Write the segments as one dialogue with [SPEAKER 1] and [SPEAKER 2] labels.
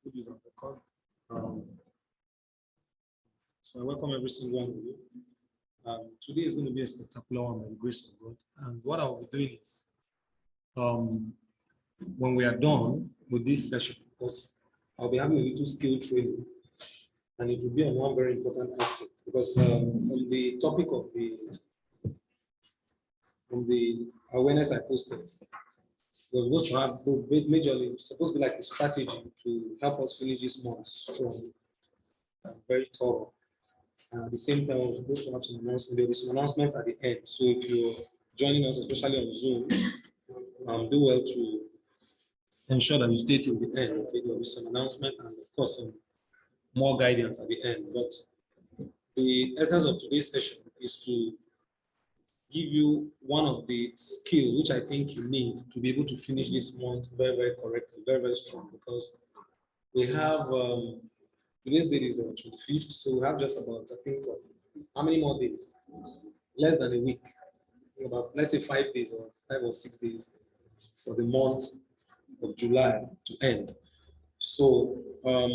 [SPEAKER 1] put this on record. So I welcome every single one of you. Today is going to be a spectacular one by the grace of God. And what I will be doing is, when we are done with this session, because I'll be having a little skill training, and it will be on one very important aspect, because from the topic of the awareness I posted, was supposed to have majorly supposed to be like a strategy to help us finish this month strong and very thorough. At the same time, we're supposed to have some announcement. There will be some announcement at the end. So if you're joining us, especially on Zoom, do well to ensure that you stay till the end. Okay, there will be some announcement and of course some more guidance at the end. But the essence of today's session is to give you one of the skills which I think you need to be able to finish this month very, very correctly, very, very strong, because we have today's date is the 25th, so we have just about, I think, how many more days? Less than a week. About, let's say 5 days or 5 or 6 days for the month of July to end. So what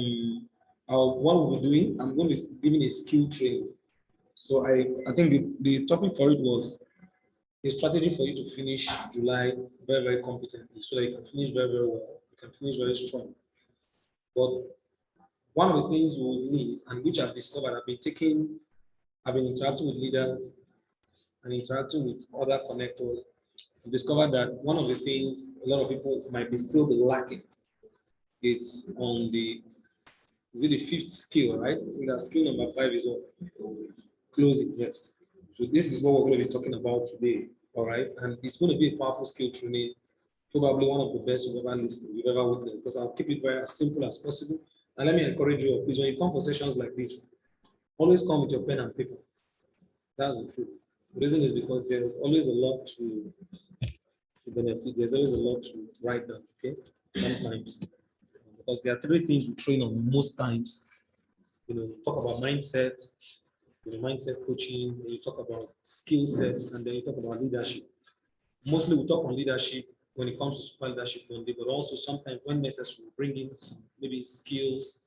[SPEAKER 1] we'll be doing, I'm going to be giving a skill training. So I think the topic for it was a strategy for you to finish July very, very competently, so that you can finish very, very well. You can finish very strong. But one of the things we will need, and which I've discovered, I've been interacting with leaders and interacting with other connectors. I've discovered that one of the things a lot of people might still be lacking, it's on is it the 5th skill, right? I think that skill number 5 is closing, yes. So this is what we're going to be talking about today, all right? And it's going to be a powerful skill training, probably one of the best you've ever listened, you've ever witnessed, because I'll keep it very as simple as possible. And let me encourage you, please, when you come for sessions like this, always come with your pen and paper. That's the truth. The reason is because there's always a lot to benefit. There's always a lot to write down, okay? Sometimes. Because there are 3 things we train on most times. You know, talk about mindset, mindset coaching, you talk about skill sets, and then you talk about leadership. Mostly we talk on leadership when it comes to super leadership one day, but also sometimes when necessary, we bring in some maybe skills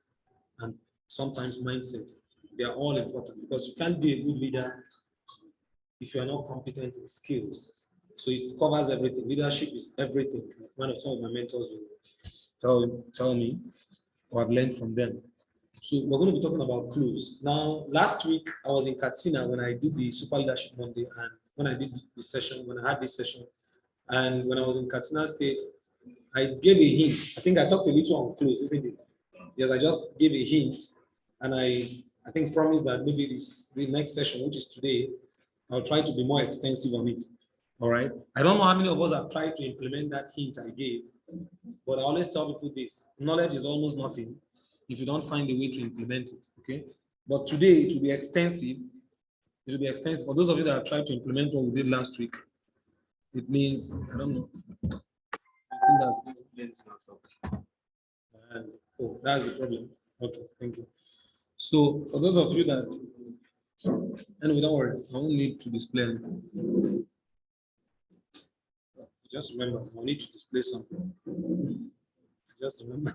[SPEAKER 1] and sometimes mindset. They are all important, because you can't be a good leader if you are not competent in skills. So it covers everything. Leadership is everything. One of some of my mentors will tell me, or I've learned from them. So we're going to be talking about clues. Now, last week I was in Katsina when I did the Super Leadership Monday, and when I did the session, when I had this session, and when I was in Katsina State, I gave a hint. I think I talked a little on clues, isn't it? Yes, I just gave a hint, and I think promised that maybe the next session, which is today, I'll try to be more extensive on it. All right. I don't know how many of us have tried to implement that hint I gave, but I always tell people this: knowledge is almost nothing if you don't find a way to implement it. Okay. But today it will be extensive. It will be extensive. For those of you that have tried to implement what we did last week, it means, I don't know. I think that's oh, that's the problem. Okay, thank you. So for those of you that, anyway, don't worry, I won't need to display anything. Just remember, I need to display something. Just remember.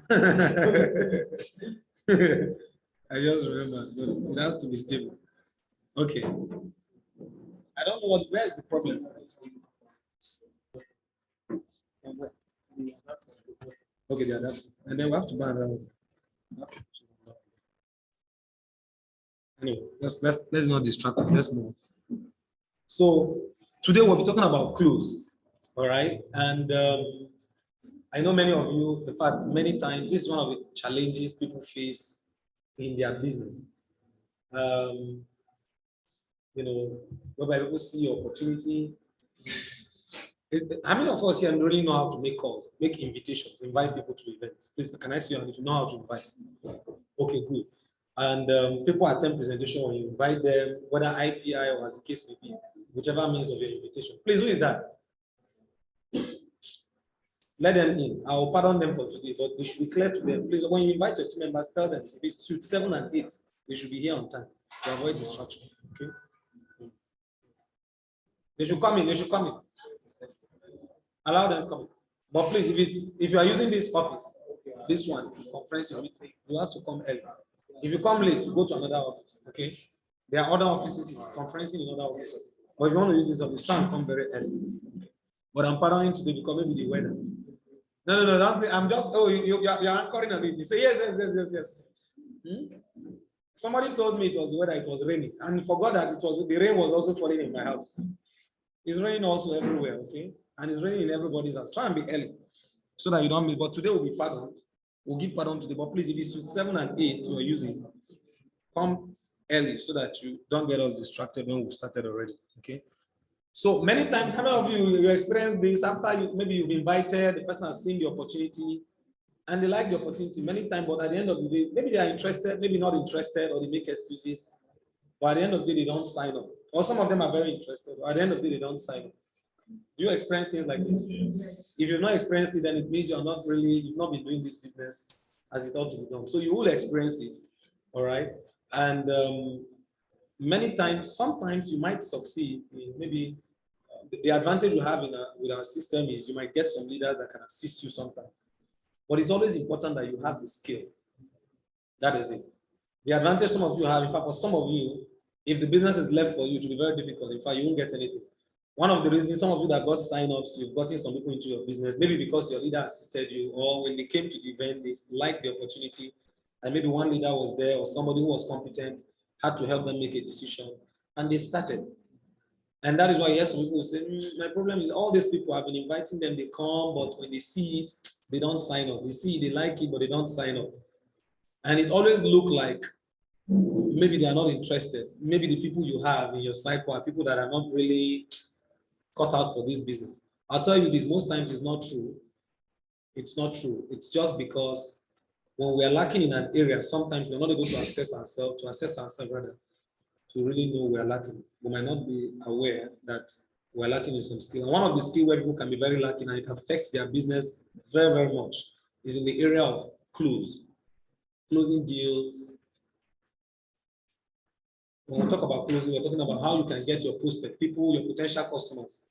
[SPEAKER 1] I just remember, but it has to be stable. Okay. I don't know where is the problem. Okay, yeah, that, and then we have to buy another one. Anyway, let's not distract us. Let's move. So today we'll be talking about clues. All right, and I know many of you, in fact, many times this is one of the challenges people face in their business. You know, whereby people see opportunity. How many of us here really know how to make calls, make invitations, invite people to events? Please, can I see you if you know how to invite? Okay, good. And people attend presentation when you invite them, whether IPI or as the case may be, whichever means of your invitation. Please, who is that? Let them in. I will pardon them for today, but we should be clear to them. Please, when you invite your team members, tell them if it's 7 and 8, they should be here on time to avoid distraction. Okay? They should come in. They should come in. Allow them come in. But please, if you are using this office, This one, conference meeting, you have to come early. If you come late, go to another office. Okay. There are other offices, it's conferencing in other offices. But if you want to use this office, try and come very early. But I'm paranoid today because maybe the weather. No, don't think, I'm just, oh, you're anchoring a bit. You say, yes. Somebody told me it was the weather, it was raining, and forgot that the rain was also falling in my house. It's raining also everywhere, okay? And it's raining in everybody's house. Try and be early so that you don't miss. But today will be pardoned. We'll give pardon today. But please, if it's 7 and 8 you're using, come early so that you don't get us distracted when we started already, okay? So many times, how many of you experience this after maybe you've invited, the person has seen the opportunity and they like the opportunity many times, but at the end of the day, maybe they are interested, maybe not interested, or they make excuses, but at the end of the day, they don't sign up. Or some of them are very interested, but at the end of the day, they don't sign up. Do you experience things like this? If you've not experienced it, then it means you've not been doing this business as it ought to be done. So you will experience it, all right? And many times, sometimes you might succeed in maybe the advantage you have with our system is you might get some leaders that can assist you sometimes. But it's always important that you have the skill. That is it. The advantage some of you have, in fact, for some of you, if the business is left for you, it will be very difficult. In fact, you won't get anything. One of the reasons some of you that got sign-ups, you've gotten some people into your business, maybe because your leader assisted you, or when they came to the event, they liked the opportunity, and maybe one leader was there, or somebody who was competent had to help them make a decision, and they started. And that is why, yes, some people say, my problem is all these people, I've been inviting them, they come, but when they see it, they don't sign up. They see it, they like it, but they don't sign up. And it always looks like maybe they are not interested. Maybe the people you have in your cycle are people that are not really cut out for this business. I'll tell you this, most times it's not true. It's not true. It's just because when we are lacking in an area, sometimes we're not able to assess ourselves rather, to really know we're lacking. We might not be aware that we're lacking in some skill. And one of the skills where people can be very lacking and it affects their business very, very much is in the area of closing deals. When we talk about closing, we're talking about how you can get your prospect, people, your potential customers,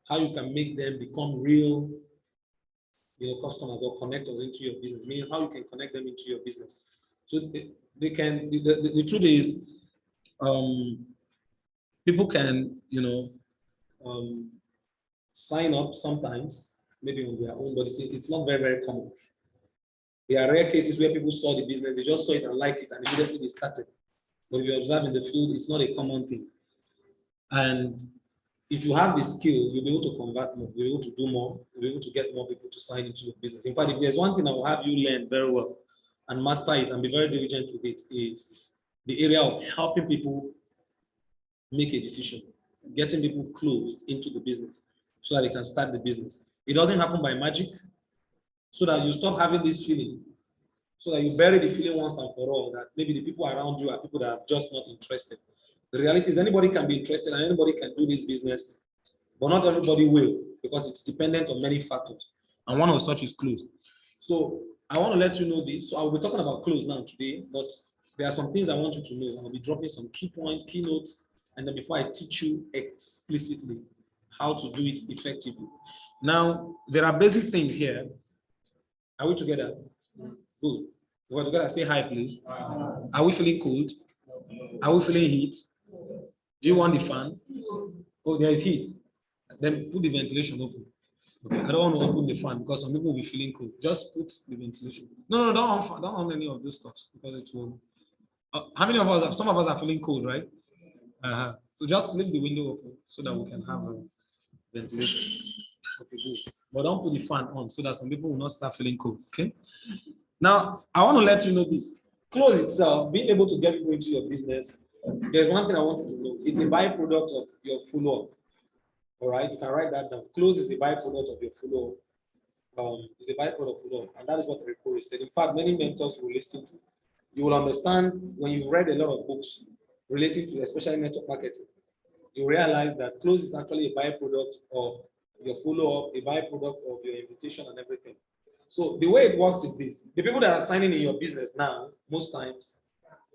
[SPEAKER 1] how you can make them become real, customers or connectors into your business, meaning how you can connect them into your business. So they can, the truth is, people can, sign up sometimes, maybe on their own, but it's not very, very common. There are rare cases where people saw the business, they just saw it and liked it, and immediately they started. But if you observe in the field, it's not a common thing. And if you have the skill, you'll be able to convert more, you'll be able to do more, you'll be able to get more people to sign into your business. In fact, if there's one thing I will have you learn very well and master it and be very diligent with it, is the area of helping people make a decision, getting people closed into the business so that they can start the business. It doesn't happen by magic, so that you stop having this feeling, so that you bury the feeling once and for all that maybe the people around you are people that are just not interested. The reality is anybody can be interested and anybody can do this business, but not everybody will, because it's dependent on many factors. And one of such is close. So I want to let you know this. So I'll be talking about close now today, but there are some things I want you to know. I'll be dropping some key points, key notes, and then before I teach you explicitly how to do it effectively. Now, there are basic things here. Are we together? Good. We're together. Say hi, please. Are we feeling cold? Are we feeling heat? Do you want the fan? Oh, there is heat. Then put the ventilation open. Okay, I don't want to open the fan because some people will be feeling cold. Just put the ventilation. No, don't on any of those stuff because it will. How many of us? Some of us are feeling cold, right? So just leave the window open so that we can have a ventilation. Okay, good. But don't put the fan on so that some people will not start feeling cold. Okay. Now I want to let you know this. Close itself, being able to get people into your business. There's one thing I want you to know. It's a byproduct of your follow-up. All right, you can write that down. Close is a byproduct of your follow-up. It's a byproduct of follow-up, and that is what the report said. In fact, many mentors will listen to. You will understand when you've read a lot of books relating to especially network marketing. You realize that close is actually a byproduct of your follow-up, a byproduct of your invitation and everything. So the way it works is this. The people that are signing in your business now, most times,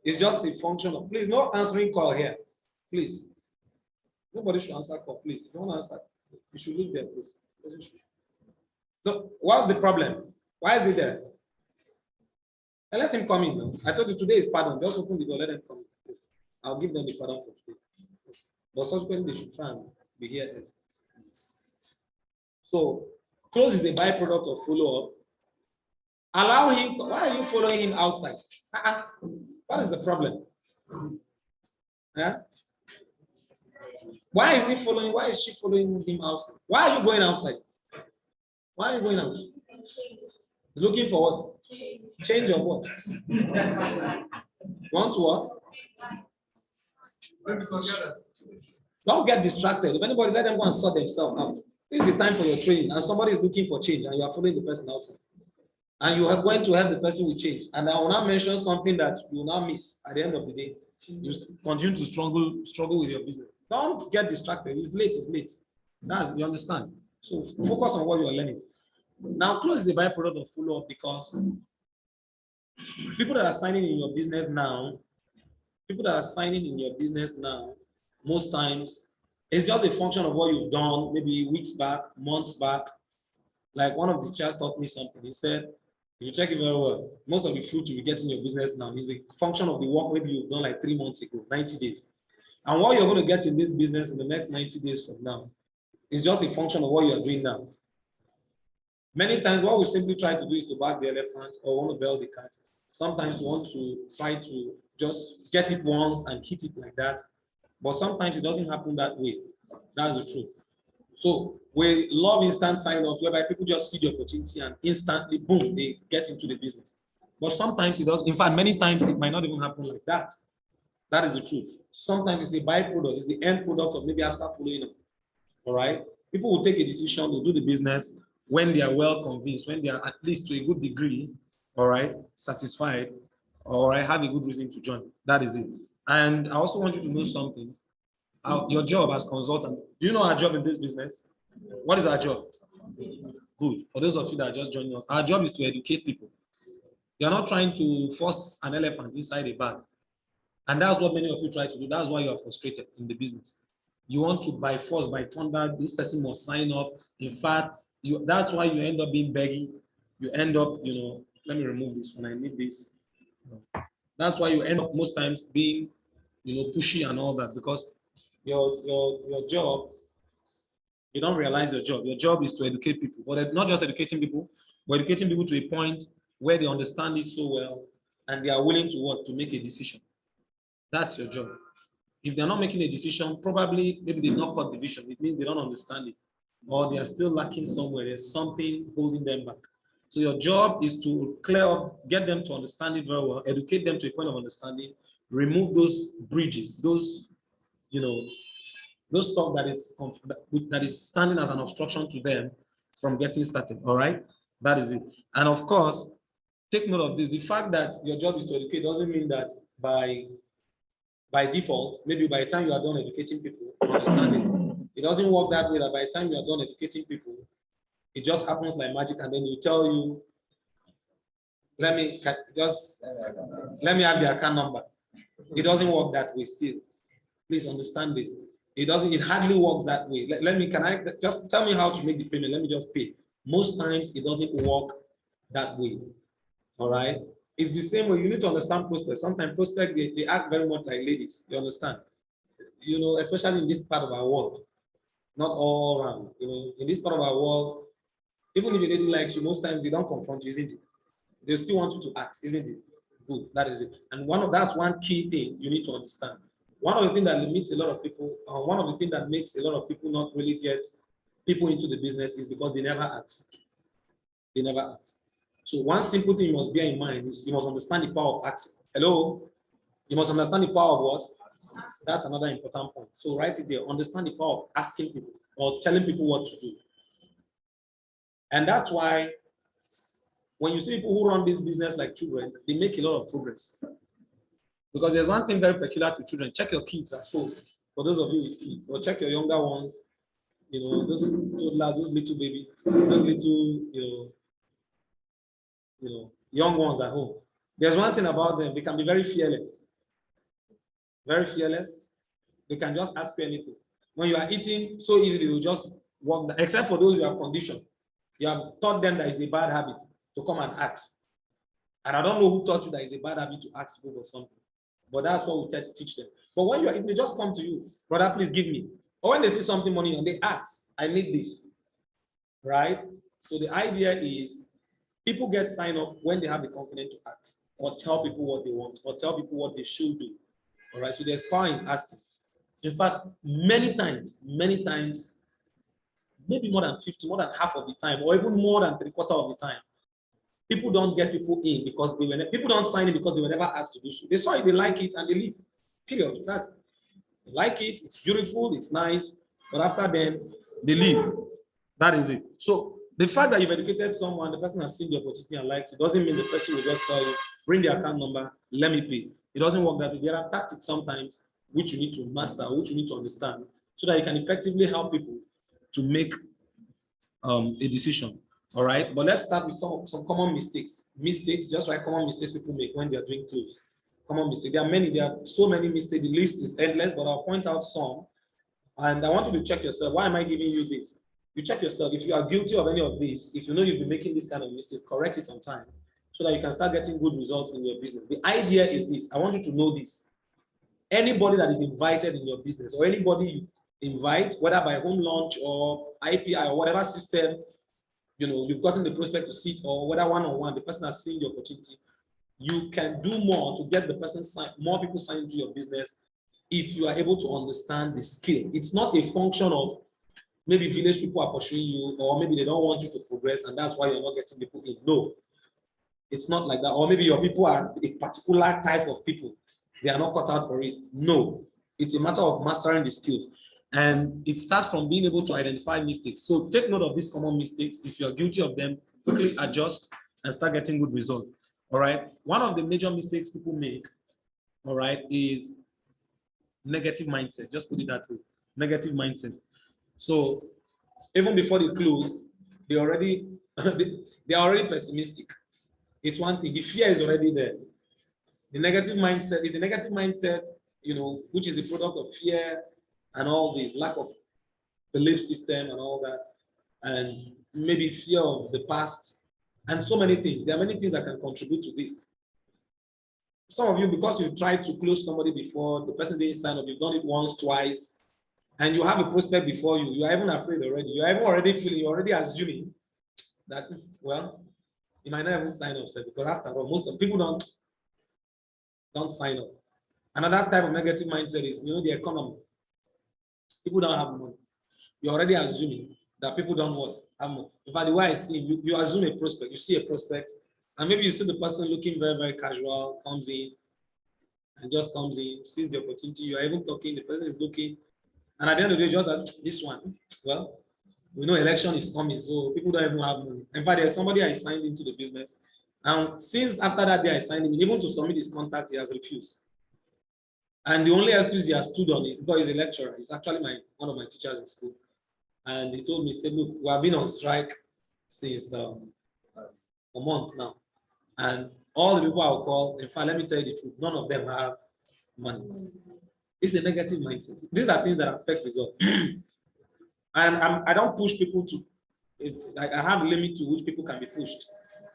[SPEAKER 1] is just a function of, please, no answering call here. Please. Nobody should answer call, please. If you want to answer, you should leave there, please. No, what's the problem? Why is it there? And let him come in now. I told you today is pardon. Just open the door, let them come in. Yes. I'll give them the pardon for today. But subsequently, they should try and be here. So, close is a byproduct of follow-up. Allow him. Why are you following him outside? What is the problem? Huh? Why is he following? Why is she following him outside? Why are you going outside? Why are you going out? Looking for what? Change of what? Want to what? Don't get distracted. If anybody, let them go and sort themselves out. This is the time for your training, and somebody is looking for change, and you are following the person outside. And you are going to help the person with change. And I will now mention something that you will now miss at the end of the day. You continue to struggle with your business. Don't get distracted. It's late, it's late. That's, you understand? So focus on what you are learning. Now, close is a byproduct of follow-up because people that are signing in your business now, most times, it's just a function of what you've done, maybe weeks back, months back. Like one of the teachers taught me something. He said, if you check it very well, most of the fruit you will get in your business now is a function of the work maybe you've done like 3 months ago, 90 days. And what you're going to get in this business in the next 90 days from now is just a function of what you are doing now. Many times, what we simply try to do is to bag the elephant or want to bail the cat. Sometimes we want to try to just get it once and hit it like that. But sometimes it doesn't happen that way. That's the truth. So we love instant sign-ups whereby people just see the opportunity and instantly, boom, they get into the business. But sometimes it does. In fact, many times it might not even happen like that. That is the truth. Sometimes it's a byproduct. It's the end product of maybe after following up. All right. People will take a decision to do the business when they are well convinced, when they are at least to a good degree, all right, satisfied, all right, have a good reason to join. That is it. And I also want you to know something. Your job as consultant. Do you know our job in this business? What is our job? Good. For those of you that are just joining us, our job is to educate people. You are not trying to force an elephant inside a bag. And that's what many of you try to do. That's why you are frustrated in the business. You want to, by force, by thunder, this person must sign up. In fact, that's why you end up being begging. You end up, let me remove this when I need this. That's why you end up most times being, pushy and all that, because your job, you don't realize your job. Your job is to educate people, but not just educating people, but educating people to a point where they understand it so well and they are willing to what? To make a decision. That's your job. If they're not making a decision, probably maybe they've not caught the vision. It means they don't understand it, or they are still lacking somewhere. There's something holding them back. So your job is to clear up, get them to understand it very well, educate them to a point of understanding, remove those bridges, those stuff that is standing as an obstruction to them from getting started. All right, that is it. And of course, take note of this: the fact that your job is to educate doesn't mean that by default, maybe by the time you are done educating people, understanding it doesn't work that way. That by the time you are done educating people, it just happens like magic, and then you tell you, let me have the account number. It doesn't work that way. Still, please understand this. It hardly works that way. Can I just tell me how to make the payment? Let me just pay. Most times it doesn't work that way. All right. It's the same way. You need to understand prospects. Sometimes prospects, they act very much like ladies. You understand? Especially in this part of our world. Not all around. In this part of our world, even if a lady likes you, most times they don't confront you, isn't it? They still want you to ask, isn't it? Good. That is it. And that's one key thing you need to understand. One of the things that limits a lot of people, one of the things that makes a lot of people not really get people into the business is because they never ask. They never ask. So one simple thing you must bear in mind is you must understand the power of asking. Hello? You must understand the power of what? That's another important point. So write it there. Understand the power of asking people or telling people what to do. And that's why when you see people who run this business like children, they make a lot of progress. Because there's one thing very peculiar to children. Check your kids at home. For those of you with kids, or check your younger ones, those toddlers, those little babies, those little, young ones at home. There's one thing about them, they can be very fearless. Very fearless. They can just ask you anything. When you are eating so easily, you just walk down, except for those who have conditioned. You have taught them that it's a bad habit to come and ask. And I don't know who taught you that it's a bad habit to ask people for something, but that's what we teach them. But when if they just come to you, brother, please give me. Or when they see something money and they ask, I need this, right? So the idea is people get signed up when they have the confidence to ask, or tell people what they want, or tell people what they should do. All right. So there's power in asking. In fact, many times, maybe more than 50, more than half of the time, or even more than 3/4 of the time, people don't get people in because people don't sign it because they were never asked to do so. They saw it, they like it, and they leave. Period. That's they like it, it's beautiful, it's nice, but after then they leave. That is it. So the fact that you've educated someone, the person has seen the opportunity and likes it, doesn't mean the person will just tell you, bring the account number, let me pay. It doesn't work that way. There are tactics sometimes which you need to master, which you need to understand, so that you can effectively help people to make a decision. All right. But let's start with some common mistakes. Just like common mistakes people make when they are doing close. Common mistakes. There are so many mistakes. The list is endless, but I'll point out some. And I want you to check yourself. Why am I giving you this? You check yourself. If you are guilty of any of this, if you know you've been making this kind of mistakes, correct it on time so that you can start getting good results in your business. The idea is this. I want you to know this. Anybody that is invited in your business, or anybody you invite, whether by home launch or IPI or whatever system, you've gotten the prospect to sit, or whether one-on-one, the person has seen the opportunity, you can do more to get the person more people signed into your business if you are able to understand the skill. It's not a function of maybe village people are pursuing you, or maybe they don't want you to progress and that's why you're not getting people in. No, it's not like that. Or maybe your people are a particular type of people. They are not cut out for it. No, it's a matter of mastering the skills. And it starts from being able to identify mistakes. So take note of these common mistakes. If you're guilty of them, quickly adjust and start getting good results. All right. One of the major mistakes people make, all right, is negative mindset. Just put it that way. Negative mindset. So even before they close, they are already pessimistic. It's one thing. The fear is already there. The negative mindset is a negative mindset, which is the product of fear and all this lack of belief system and all that, and maybe fear of the past, and so many things. There are many things that can contribute to this. Some of you, because you tried to close somebody before, the person didn't sign up, you've done it once, twice, and you have a prospect before you, you are even afraid already. You are even already feeling, you're already assuming that, well, you might not even sign up, because after all, most of people don't sign up. Another type of negative mindset is, the economy. People don't have money. You're already assuming that people don't have money. In fact, the way I see it, you assume a prospect, you see a prospect, and maybe you see the person looking very, very casual, comes in, sees the opportunity, you are even talking, the person is looking, and at the end of the day, just like this one, well, we know election is coming, so people don't even have money. In fact, there's somebody I signed into the business, and since after that day I signed him, even to submit his contact, he has refused. And the only excuse he has stood on it, because he's a lecturer, he's actually one of my teachers in school. And he told me, he said, look, we have been on strike since a month now. And all the people I'll call, in fact, let me tell you the truth, none of them have money. It's a negative mindset. These are things that affect results. And I don't push people to, I have a limit to which people can be pushed.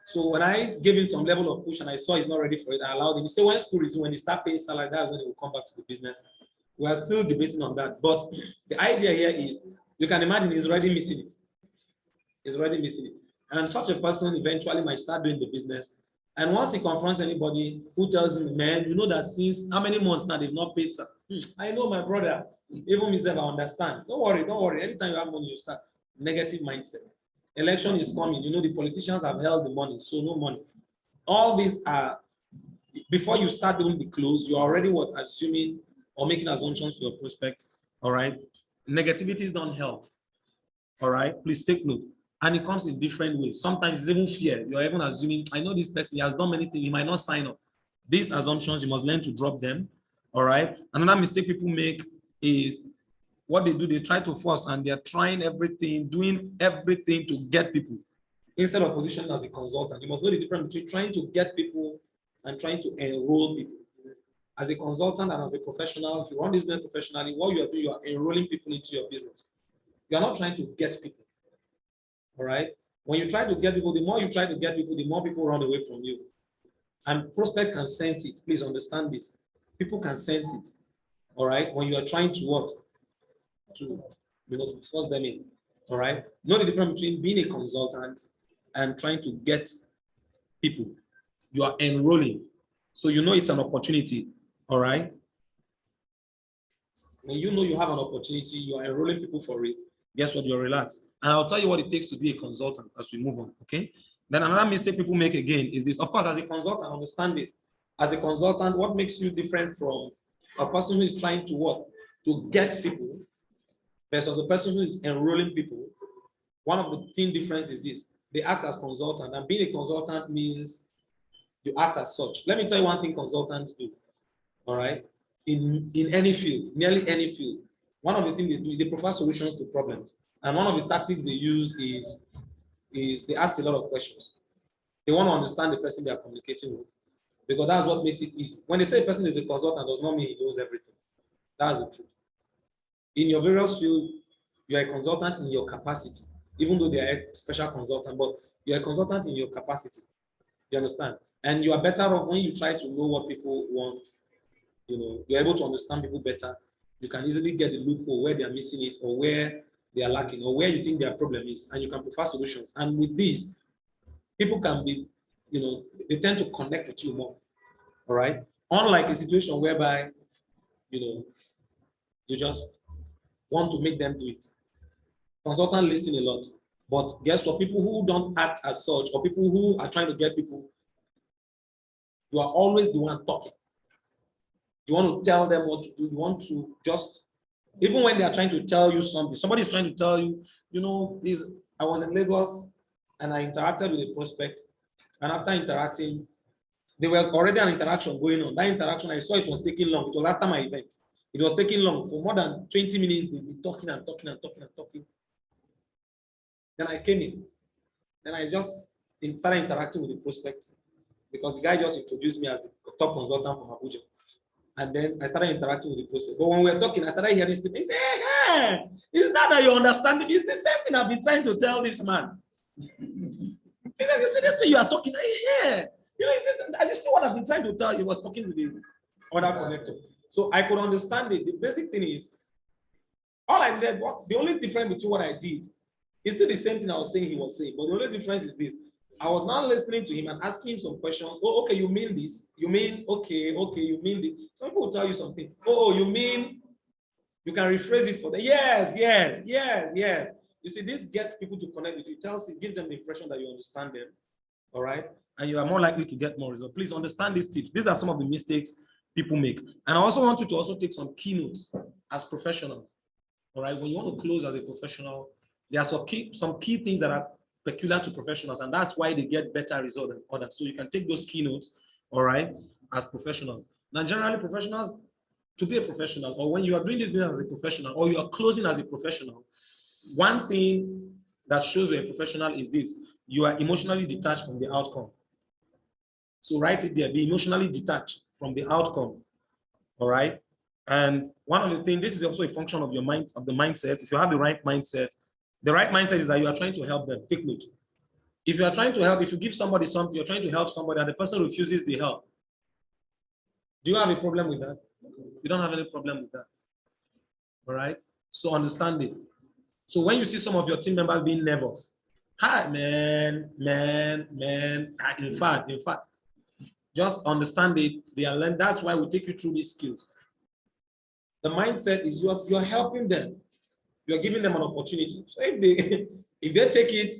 [SPEAKER 1] So when I gave him some level of push and I saw he's not ready for it, I allowed him. He said, when school resumes, when they start paying salary, that's when they will come back to the business. We are still debating on that. But the idea here is, you can imagine he's already missing it. He's already missing it. And such a person eventually might start doing the business. And once he confronts anybody who tells him, man, you know that since how many months now they've not paid, I know my brother, even myself, I understand. Don't worry. Anytime you have money, you start. Negative mindset. Election is coming. The politicians have held the money, so no money. All these are, before you start doing the close, you're already assuming or making assumptions for your prospect. All right. Negativities don't help. All right. Please take note. And it comes in different ways. Sometimes it's even fear. You're even assuming, I know this person, he has done many things, he might not sign up. These assumptions, you must learn to drop them. All right. Another mistake people make is what they do, they try to force, and they're trying everything, doing everything to get people. Instead of positioning as a consultant, you must know the difference between trying to get people and trying to enroll people. As a consultant and as a professional, if you run this business professionally, what you are doing, you are enrolling people into your business. You are not trying to get people. All right. When you try to get people, the more you try to get people, the more people run away from you. And prospect can sense it. Please understand this. People can sense it. All right. When you are trying to what? To force them in. All right. Know the difference between being a consultant and trying to get people. You are enrolling. So you know it's an opportunity. All right. When you know you have an opportunity, you are enrolling people for it. Guess what? You're relaxed. And I'll tell you what it takes to be a consultant as we move on. Okay. Then another mistake people make again is this. Of course, as a consultant, understand this. As a consultant, what makes you different from a person who is trying to what? To get people versus a person who is enrolling people. One of the key differences is this. They act as consultant, and being a consultant means you act as such. Let me tell you one thing consultants do. All right. In any field, nearly any field, one of the things they do, they provide solutions to problems. And one of the tactics they use is they ask a lot of questions. They want to understand the person they are communicating with, because that's what makes it easy. When they say a person is a consultant, does not mean he knows everything. That's the truth. In your various fields, you are a consultant in your capacity, even though they are a special consultant, but you're a consultant in your capacity. You understand? And you are better off when you try to know what people want. You're able to understand people better. You can easily get the loophole where they are missing it, or where they are lacking, or where you think their problem is, and you can provide solutions. And with this, people can be, they tend to connect with you more. All right. Unlike a situation whereby, you just want to make them do it. Consultants listen a lot. But guess what? People who don't act as such, or people who are trying to get people, you are always the one talking. You want to tell them what to do. You want to just, even when they are trying to tell you something, somebody is trying to tell you, I was in Lagos and I interacted with a prospect. And after interacting, there was already an interaction going on. That interaction, I saw it was taking long. It was after my event. It was taking long. For more than 20 minutes, they'd be talking and talking and talking and talking. Then I came in. Then I just started interacting with the prospect, because the guy just introduced me as the top consultant from Abuja. And then I started interacting with the prospect. But when we were talking, I started hearing stuff. He said, hey, it's not that you understand it. It's the same thing I've been trying to tell this man. Because you see this thing you are talking, yeah. He says, I just see what I've been trying to tell you. He was talking with the other connector. So I could understand it. The basic thing is, all I did, the only difference between what I did is still the same thing I was saying he was saying. But the only difference is this. I was now listening to him and asking him some questions. Oh, okay, you mean this? You mean, okay, you mean this? Some people will tell you something. Oh, you mean, you can rephrase it for them. Yes. You see, this gets people to connect with you. It gives them the impression that you understand them. All right? And you are more likely to get more results. Please understand these tips. These are some of the mistakes people make. And I also want you to also take some keynotes as professional. All right? When you want to close as a professional, there are some key things that are peculiar to professionals, and that's why they get better results than others. So you can take those keynotes, all right, as professionals. Now, generally, professionals, to be a professional, or when you are doing this business as a professional, or you are closing as a professional, one thing that shows you're a professional is this: you are emotionally detached from the outcome. So write it there: be emotionally detached from the outcome. All right. And one of the things, this is also a function of your mind, of the mindset. If you have the right mindset, the right mindset is that you are trying to help them. Take note. If you are trying to help, if you give somebody something, you're trying to help somebody, and the person refuses the help, do you have a problem with that? You don't have any problem with that. All right. So understand it. So when you see some of your team members being nervous, hi, man. In fact, just understand it. They are learned. That's why we take you through these skills. The mindset is you're helping them. You're giving them an opportunity. So if they take it,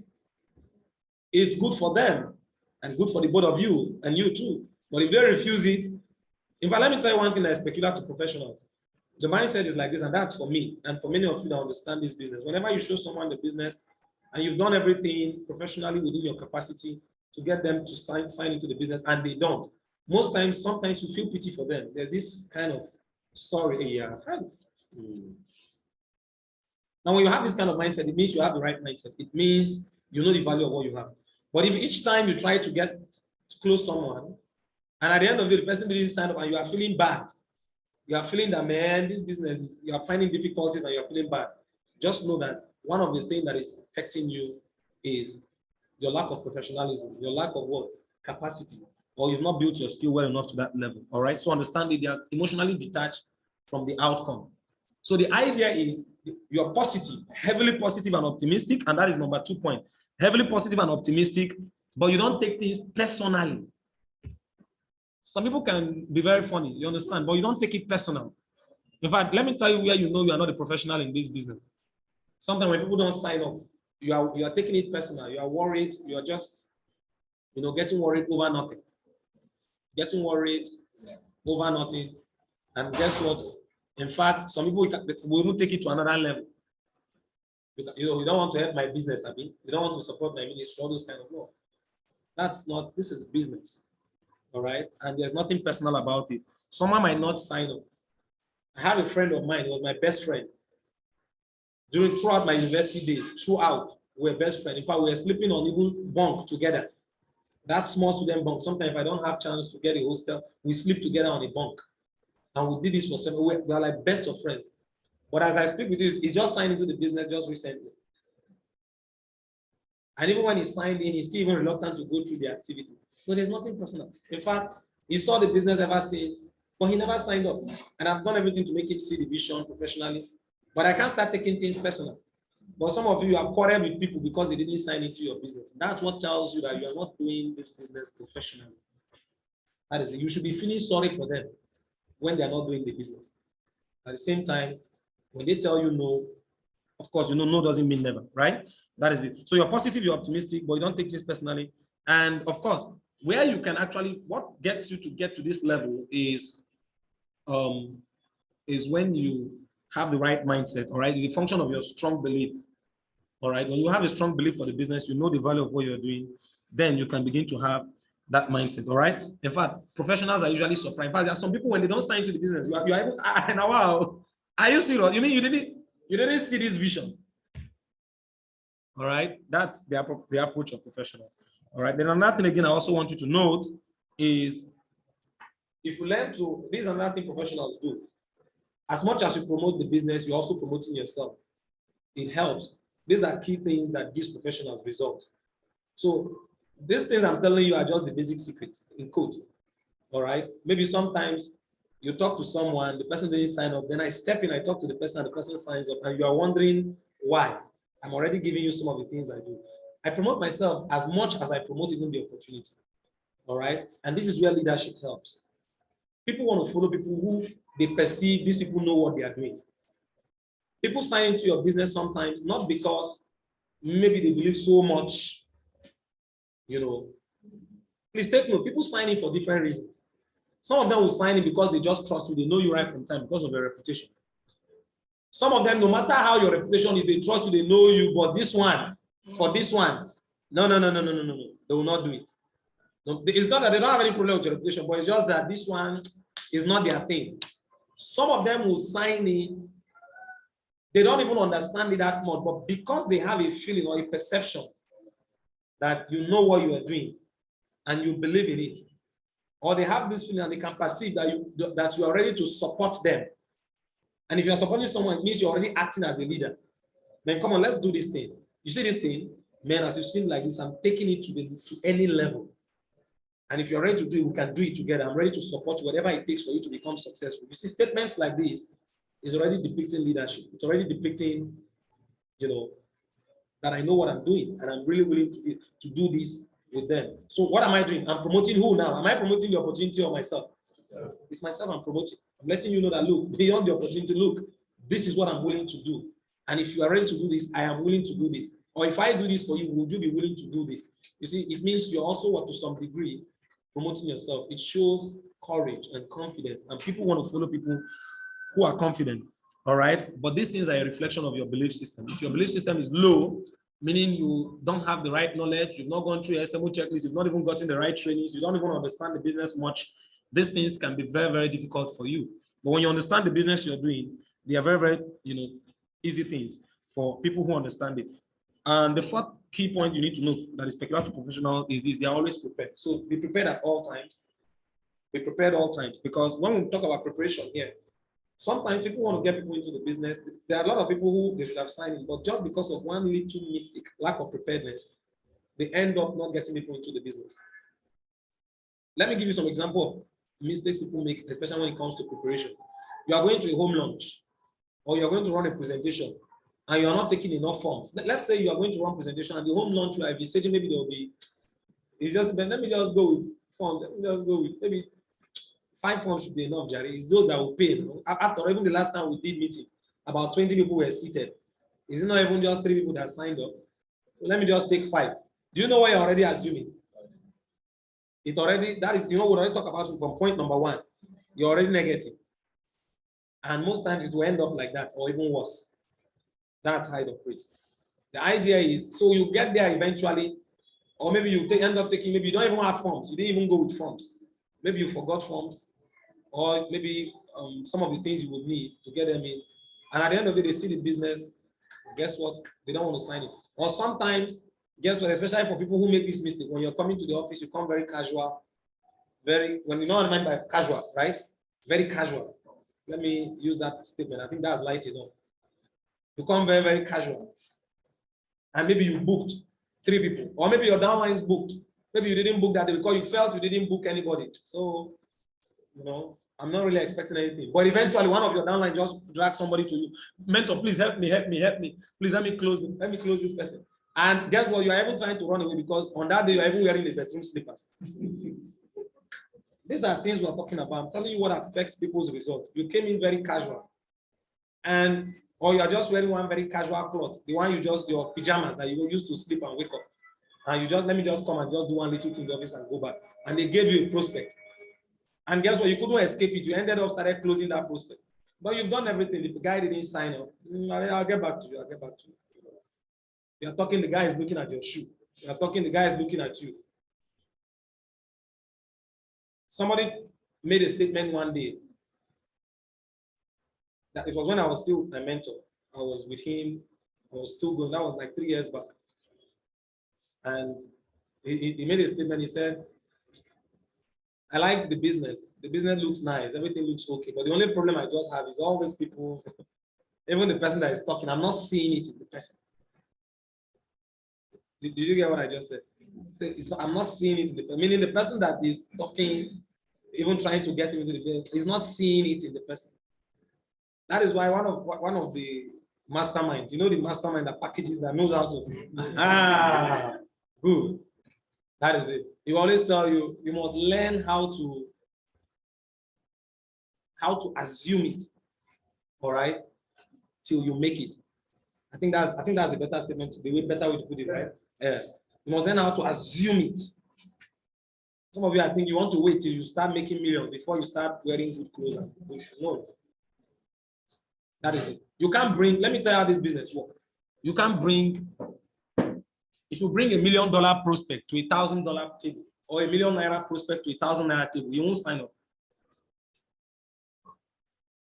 [SPEAKER 1] it's good for them and good for the both of you and you too. But if they refuse it, in fact, let me tell you one thing that is peculiar to professionals. The mindset is like this, and that's for me and for many of you that understand this business. Whenever you show someone the business and you've done everything professionally within your capacity to get them to sign into the business, and they don't, sometimes you feel pity for them. There's this kind of sorry, yeah. Now, when you have this kind of mindset, it means you have the right mindset. It means you know the value of what you have. But if each time you try to get to close someone, and at the end of it, the person didn't sign up and you are feeling bad, you are feeling that, man, this business, you are finding difficulties and you're feeling bad, just know that one of the things that is affecting you is your lack of professionalism, your lack of what? Capacity.
[SPEAKER 2] or you've not built your skill well enough to that level. All right. So understand that they are emotionally detached from the outcome. So the idea is you're positive, heavily positive and optimistic, and that is number 2 point. Heavily positive and optimistic, but you don't take things personally. Some people can be very funny, you understand, but you don't take it personal. In fact, let me tell you where you know you are not a professional in this business. Sometimes when people don't sign up, you are taking it personal. You are worried. You are just, getting worried over nothing. Getting worried over nothing. And guess what? In fact, some people will even take it to another level. You don't want to help my business, I mean. You don't want to support my ministry, all those kind of law. That's not, this is business. All right. And there's nothing personal about it. Someone might not sign up. I have a friend of mine, he was my best friend. Throughout my university days, throughout, we were best friends. In fact, we were sleeping on even bunk together. That small student bunk. Sometimes if I don't have chance to get a hostel, we sleep together on a bunk. And we did this for 7 years. We are like best of friends. But as I speak with you, he just signed into the business just recently. And even when he signed in, he's still even reluctant to go through the activity. So there's nothing personal. In fact, he saw the business ever since, but he never signed up. And I've done everything to make him see the vision professionally. But I can't start taking things personal. But some of you are quarreled with people because they didn't sign into your business. That's what tells you that you are not doing this business professionally. That is it. You should be feeling sorry for them when they are not doing the business. At the same time, when they tell you no, of course, no doesn't mean never, right? That is it. So you're positive, you're optimistic, but you don't take this personally. And of course, where you can actually, what gets you to get to this level is when you have the right mindset, all right? It's a function of your strong belief, all right? When you have a strong belief for the business, you know the value of what you're doing, then you can begin to have that mindset, all right? In fact, professionals are usually surprised. In fact, there are some people, when they don't sign to the business, you are able, wow, are you serious? You mean you didn't see this vision? All right, that's the approach of professionals. All right, then another thing again I also want you to note is if you learn to, this is another thing professionals do. As much as you promote the business, you're also promoting yourself. It helps. These are key things that gives professionals results. So these things I'm telling you are just the basic secrets in quote. All right, maybe sometimes you talk to someone, the person didn't sign up, then I step in, I talk to the person, and the person signs up, and you are wondering why. I'm already giving you some of the things I do. I promote myself as much as I promote even the opportunity. All right. And this is where leadership helps. People want to follow people who they perceive these people know what they are doing. People sign into your business sometimes, not because maybe they believe so much, Please take note, people sign in for different reasons. Some of them will sign in because they just trust you, they know you right from time because of your reputation. Some of them, no matter how your reputation is, they trust you, they know you, but this one, for this one, no. They will not do it. No, it's not that they don't have any problem with your reputation, but it's just that this one is not their thing. Some of them will sign in, they don't even understand it that much, but because they have a feeling or a perception that you know what you are doing and you believe in it, or they have this feeling and they can perceive that you are ready to support them. And if you're supporting someone, it means you're already acting as a leader. Then come on, let's do this thing. You see this thing? Man, as you've seen like this, I'm taking it to any level. And if you're ready to do it, we can do it together. I'm ready to support you, whatever it takes for you to become successful. You see, statements like this is already depicting leadership. It's already depicting, that I know what I'm doing and I'm really willing to do this with them. So what am I doing? I'm promoting who now? Am I promoting the opportunity or myself? It's myself I'm promoting. I'm letting you know that, look, beyond the opportunity, look, this is what I'm willing to do. And if you are ready to do this, I am willing to do this. Or if I do this for you, would you be willing to do this? You see, it means you're also, to some degree, promoting yourself. It shows courage and confidence. And people want to follow people who are confident. All right. But these things are a reflection of your belief system. If your belief system is low, meaning you don't have the right knowledge, you've not gone through SMO checklist, you've not even gotten the right trainings, you don't even understand the business much, these things can be very, very difficult for you. But when you understand the business you're doing, they are very, very, easy things for people who understand it. And the fourth key point you need to know that is peculiar to professional is this: they are always prepared. So be prepared at all times. Be prepared at all times, because when we talk about preparation here, sometimes people want to get people into the business. There are a lot of people who they should have signed in, but just because of one little mistake, lack of preparedness, they end up not getting people into the business. Let me give you some example of mistakes people make, especially when it comes to preparation. You are going to a home lunch, or you are going to run a presentation, and you are not taking enough forms. Let's say you are going to run presentation, and the home lunch you are envisaging, maybe there will be, it's just, let me just go with forms. Let me just go with maybe 5 forms should be enough, Jerry. It's those that will pay. You know? After even the last time we did meeting, about 20 people were seated. Is it not even just 3 people that signed up? So let me just take 5. Do you know what you're already assuming? It already, that is, you know, we already talk about it from point number 1. You're already negative. And most times it will end up like that, or even worse. That's how it operates. The idea is, so you get there eventually, or maybe you end up taking, maybe you don't even have forms. You didn't even go with forms. Maybe you forgot forms, or maybe some of the things you would need to get them in. And at the end of it, they see the business. Guess what? They don't want to sign it. Or sometimes, guess what? Especially for people who make this mistake, when you're coming to the office, you come very casual, when you know what I mean by casual, right? Very casual. Let me use that statement. I think that's light enough. You come very, very casual. And maybe you booked 3 people, or maybe your downline is booked. Maybe you didn't book that day because you felt you didn't book anybody. So, you know, I'm not really expecting anything. But eventually, one of your downline just drags somebody to you. Mentor, please help me, help me, help me. Please let me close this person. And guess what? You are even trying to run away because on that day, you are even wearing the bedroom slippers. These are things we are talking about. I'm telling you what affects people's results. You came in very casual. Or you are just wearing one very casual cloth, the one your pajamas that you used to sleep and wake up. And you just, let me just come and just do one little thing in the office and go back. And they gave you a prospect. And guess what? You couldn't escape it. You ended up started closing that prospect. But you've done everything. The guy didn't sign up. I'll get back to you. I'll get back to you. You're talking, the guy is looking at your shoe. You're talking, the guy is looking at you. Somebody made a statement one day. That it was when I was still a mentor. I was with him. I was still going. That was like 3 years back. And he made a statement. He said, I like the business. The business looks nice. Everything looks okay. But the only problem I just have is all these people, even the person that is talking, I'm not seeing it in the person. Did you get what I just said? I'm not seeing it in the person. Meaning the person that is talking, even trying to get into the business, is not seeing it in the person. That is why one of the masterminds, you know, the mastermind that packages, that knows how to. Good. That is it. He always tell you, you must learn how to assume it. All right, till you make it. I think that's a better statement, better way to put it, right? Yeah. You must learn how to assume it. Some of you, I think you want to wait till you start making millions before you start wearing good clothes and good shoes. No. That is it. You can't bring, let me tell you how this business works. You can't bring, if you bring $1 million prospect to $1,000 table, or $1 million naira prospect to $1,000 table, you won't sign up.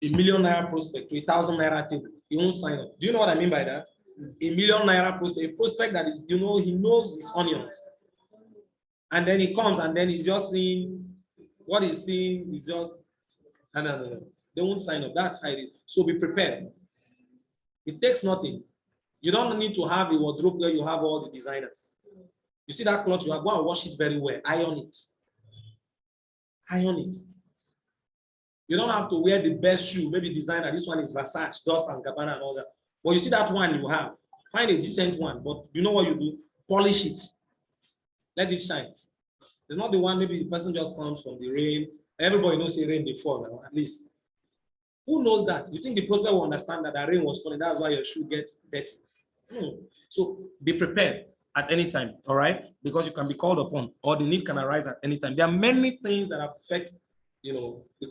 [SPEAKER 2] $1 million naira prospect to $1,000 table, you won't sign up. Do you know what I mean by that? $1 million naira prospect, a prospect that is, you know, he knows his onions. And then he comes and then he's just seeing, what he's seeing is just, no. They won't sign up. That's how it is. So be prepared. It takes nothing. You don't need to have a wardrobe where you have all the designers. You see that cloth, you have, go and wash it very well. Iron it. Iron it. You don't have to wear the best shoe, maybe designer. This one is Versace, Dolce & Gabbana and all that. But you see that one you have, find a decent one. But you know what you do? Polish it. Let it shine. It's not the one, maybe the person just comes from the rain. Everybody knows the rain before now, at least. Who knows that? You think the prospect will understand that the rain was falling, that's why your shoe gets dirty. So be prepared at any time, all right? Because you can be called upon, or the need can arise at any time. There are many things that affect, you know, the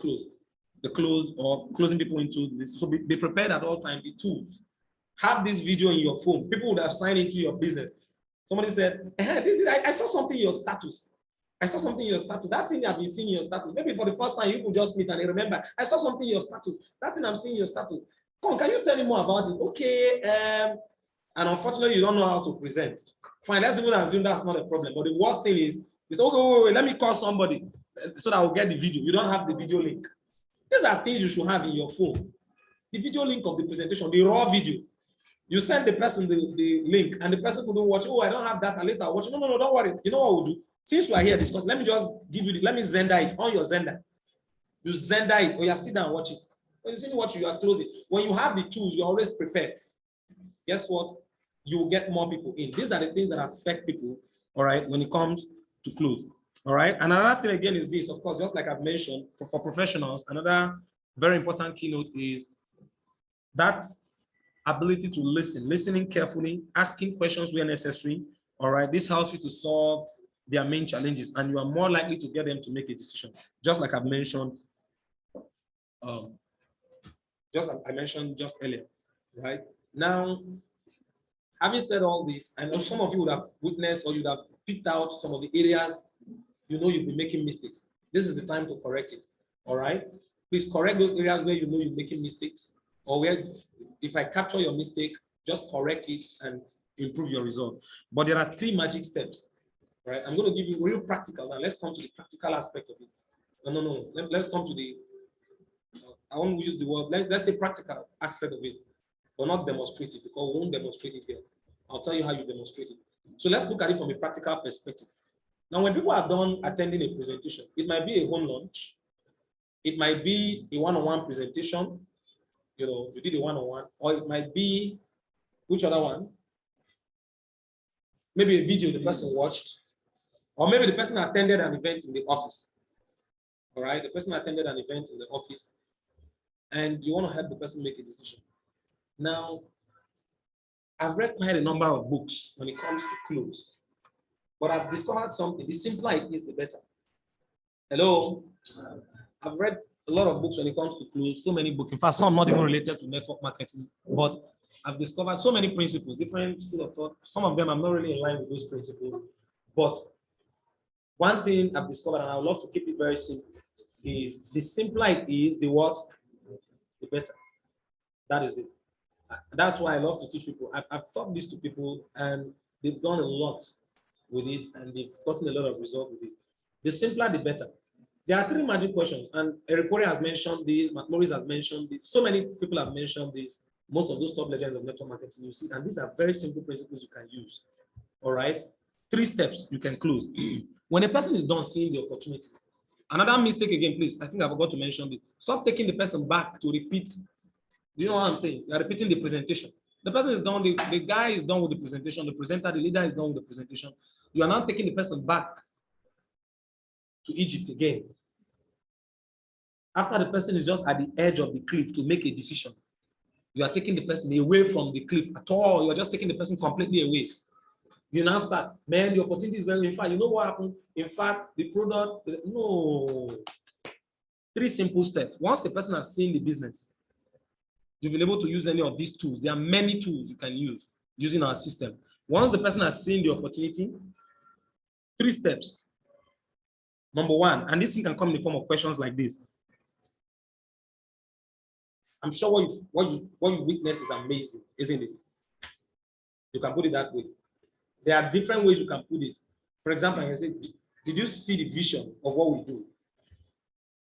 [SPEAKER 2] close or closing people into this. So be prepared at all times. The tools. Have this video in your phone. People would have signed into your business. Somebody said, I saw something in your status. I saw something in your status. That thing I've been seeing in your status. Maybe for the first time you could just meet and remember. I saw something in your status. That thing I'm seeing in your status. Come on, can you tell me more about it? Okay. And unfortunately, you don't know how to present. Fine, let's even assume that's not a problem. But the worst thing is, okay, wait, let me call somebody so that I'll get the video. You don't have the video link. These are things you should have in your phone. The video link of the presentation, the raw video. You send the person the link and the person couldn't watch. Oh, I don't have that. Later I'll watch. No, don't worry. You know what we'll do? Since we are here discussing, let me just give you, let me Zender it on your Zender. You Zender it, or you sit down and watch it. When you watch it, you are closing. When you have the tools, you're always prepared. Guess what? You will get more people in. These are the things that affect people, all right, when it comes to close. All right. And another thing again is this, of course, just like I've mentioned, for professionals, another very important keynote is that ability to listen, listening carefully, asking questions where necessary. All right. This helps you to solve their main challenges, and you are more likely to get them to make a decision. Just like I've mentioned, just earlier, right? Now, having said all this, I know some of you would have witnessed or you'd have picked out some of the areas you know you've been making mistakes. This is the time to correct it. All right. Please correct those areas where you know you're making mistakes, or where if I capture your mistake, just correct it and improve your result. But there are 3 magic steps. Right? I'm going to give you real practical. Now let's come to the practical aspect of it. No. Let's come to the I won't use the word, let's say practical aspect of it, but not demonstrative, because we won't demonstrate it here. I'll tell you how you demonstrate it. So let's look at it from a practical perspective. Now, when people are done attending a presentation, it might be a home lunch, it might be a one-on-one presentation, you did a one-on-one, or it might be, which other one? Maybe a video the person watched, or maybe the person attended an event in the office. All right, the person attended an event in the office, and you want to help the person make a decision. Now, I've read quite a number of books when it comes to close, but I've discovered something. The simpler it is, the better. Hello? I've read a lot of books when it comes to close, so many books. In fact, some not even related to network marketing, but I've discovered so many principles, different school of thought. Some of them I'm not really in line with those principles, but one thing I've discovered, and I would love to keep it very simple, is the simpler it is, the what? The better. That is it. That's why I love to teach people. I've taught this to people, and they've done a lot with it, and they've gotten a lot of results with it. The simpler, the better. There are 3 magic questions, and Eric Corey has mentioned this, Matt Morris has mentioned this, so many people have mentioned this, most of those top legends of network marketing you see, and these are very simple principles you can use. All right? 3 steps you can close. When a person is done seeing the opportunity, another mistake again, please, I think I forgot to mention it. Stop taking the person back to repeat. Do you know what I'm saying? You're repeating the presentation. The person is done, the guy is done with the presentation, the presenter, the leader is done with the presentation. You are now taking the person back to Egypt again. After the person is just at the edge of the cliff to make a decision, you are taking the person away from the cliff at all. You're just taking the person completely away. You now start, man, the opportunity is very, in fact, you know what happened? In fact, the product, no. 3 simple steps. Once the person has seen the business, you've been able to use any of these tools. There are many tools you can use using our system. Once the person has seen the opportunity, 3 steps. Number 1, and this thing can come in the form of questions like this. I'm sure what you witness is amazing, isn't it? You can put it that way. There are different ways you can put it. For example, I can say, did you see the vision of what we do?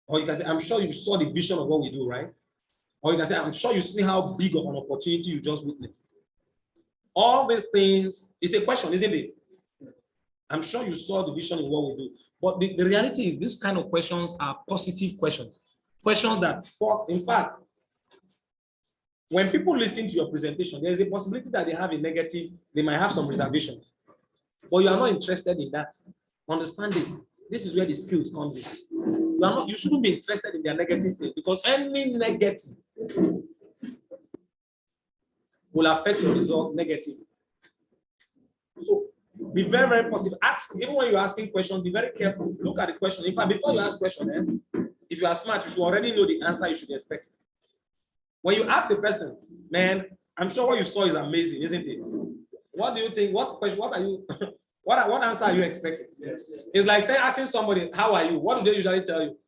[SPEAKER 2] Or you can say, I'm sure you saw the vision of what we do, right? Or you can say, I'm sure you see how big of an opportunity you just witnessed. All these things, it's a question, isn't it? I'm sure you saw the vision in what we do. But the reality is, these kind of questions are positive questions. Questions that, in fact, when people listen to your presentation, there's a possibility that they have a negative, they might have some reservations. But you are not interested in that. Understand this. This is where the skills comes in. You shouldn't be interested in their negative thing, because any negative will affect your result negatively. So be very, very positive. Ask, even when you're asking questions, be very careful. Look at the question. In fact, before you ask question, if you are smart, you should already know the answer you should expect. When you ask a person, man, I'm sure what you saw is amazing, isn't it? What do you think? What question? What are you? what answer are you expecting? Yes. It's like asking somebody, "How are you?" What do they usually tell you?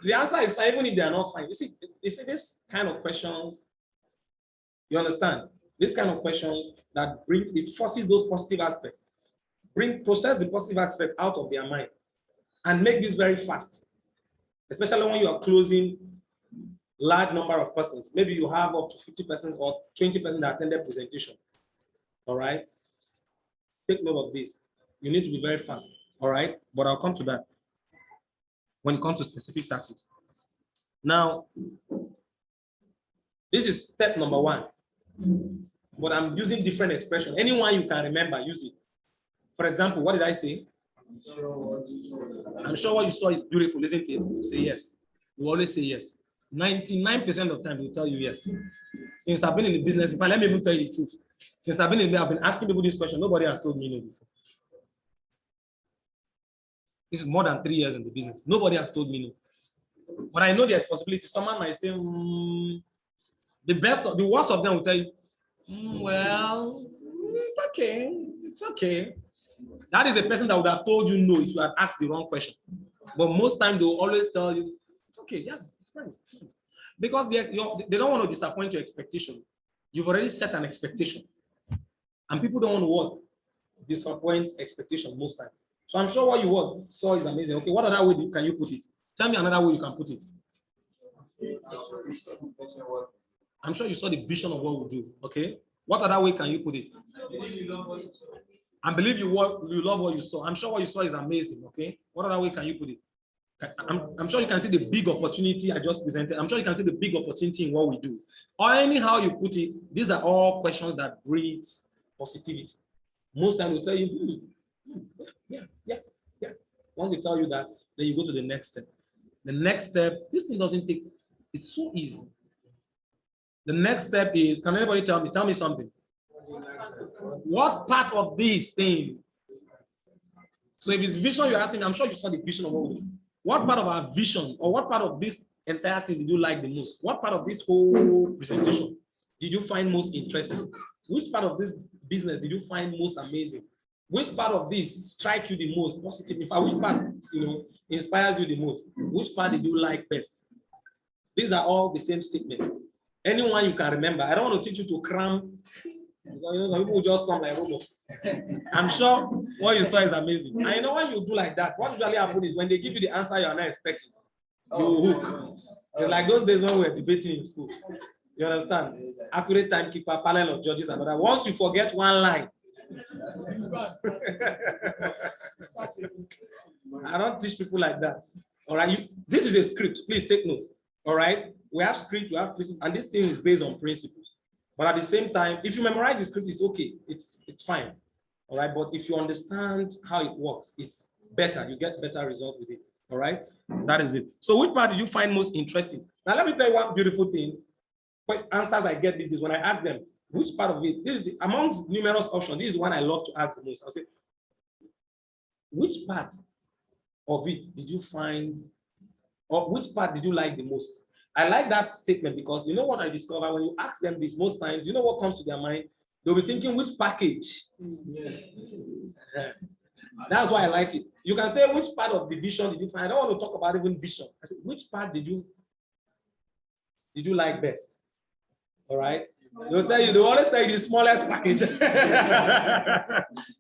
[SPEAKER 2] The answer is fine, even if they are not fine. You see this kind of questions. You understand? This kind of questions that it forces those positive aspects, process the positive aspect out of their mind, and make this very fast. Especially when you are closing large number of persons. Maybe you have up to 50 persons or 20 persons that attended presentation. All right. Take note of this. You need to be very fast. All right, but I'll come to that when it comes to specific tactics. Now, this is step number 1, but I'm using different expression. Anyone you can remember, use it. For example, what did I say? I'm sure what you saw is beautiful, isn't it? You say yes. You always say yes. 99% of the time, they'll tell you yes. Since I've been in the business, if I let me even tell you the truth, since I've been asking people this question, nobody has told me no before. This is more than 3 years in the business. Nobody has told me no. But I know there's possibility. Someone might say, the worst of them will tell you, well, it's okay. It's okay. That is a person that would have told you no if you had asked the wrong question. But most times they will always tell you, it's okay, yeah, it's nice. It's nice. Because they don't want to disappoint your expectation. You've already set an expectation. And people don't want to disappoint expectation most times. So I'm sure what you saw is amazing. Okay, what other way can you put it? Tell me another way you can put it. I'm sure you saw the vision of what we do. Okay, what other way can you put it? I believe you love what you saw. I'm sure what you saw is amazing. Okay, what other way can you put it? I'm sure you can see the big opportunity I just presented. I'm sure you can see the big opportunity in what we do. Or anyhow you put it, these are all questions that breeds positivity. Most times they'll tell you, yeah. Once they tell you that, then you go to the next step. The next step, this thing doesn't take, it's so easy. The next step is, can anybody tell me something? What part of this thing? So if it's vision you're asking, I'm sure you saw the vision of what we do. What part of our vision or what part of this entire thing did you like the most? What part of this whole presentation did you find most interesting? Which part of this business did you find most amazing? Which part of this strike you the most positive? In fact, which part inspires you the most? Which part did you like best? These are all the same statements. Anyone you can remember. I don't want to teach you to cram. Some people will just come like robots. I'm sure what you saw is amazing. And you know when you do like that, what usually happens is when they give you the answer you're not expecting, you hook. It's like those days when we were debating in school. You understand? Accurate timekeeper, panel of judges, and other. Once you forget one line, I don't teach people like that. All right, this is a script. Please take note. All right, we have script, we have principles, and this thing is based on principles. But at the same time, if you memorize the script, it's okay. It's fine. All right, but if you understand how it works, it's better. You get better result with it. All right, that is it. So, which part did you find most interesting? Now, let me tell you one beautiful thing. What answers I get is when I ask them, which part of it, this is amongst numerous options, this is one I love to ask the most. I'll say, which part of it did you find, or which part did you like the most? I like that statement because you know what I discover when you ask them this most times, you know what comes to their mind? They'll be thinking which package. Yeah. That's why I like it. You can say which part of the vision did you find? I don't want to talk about even vision. I said, which part did you like best? All right. They'll always tell you the smallest package.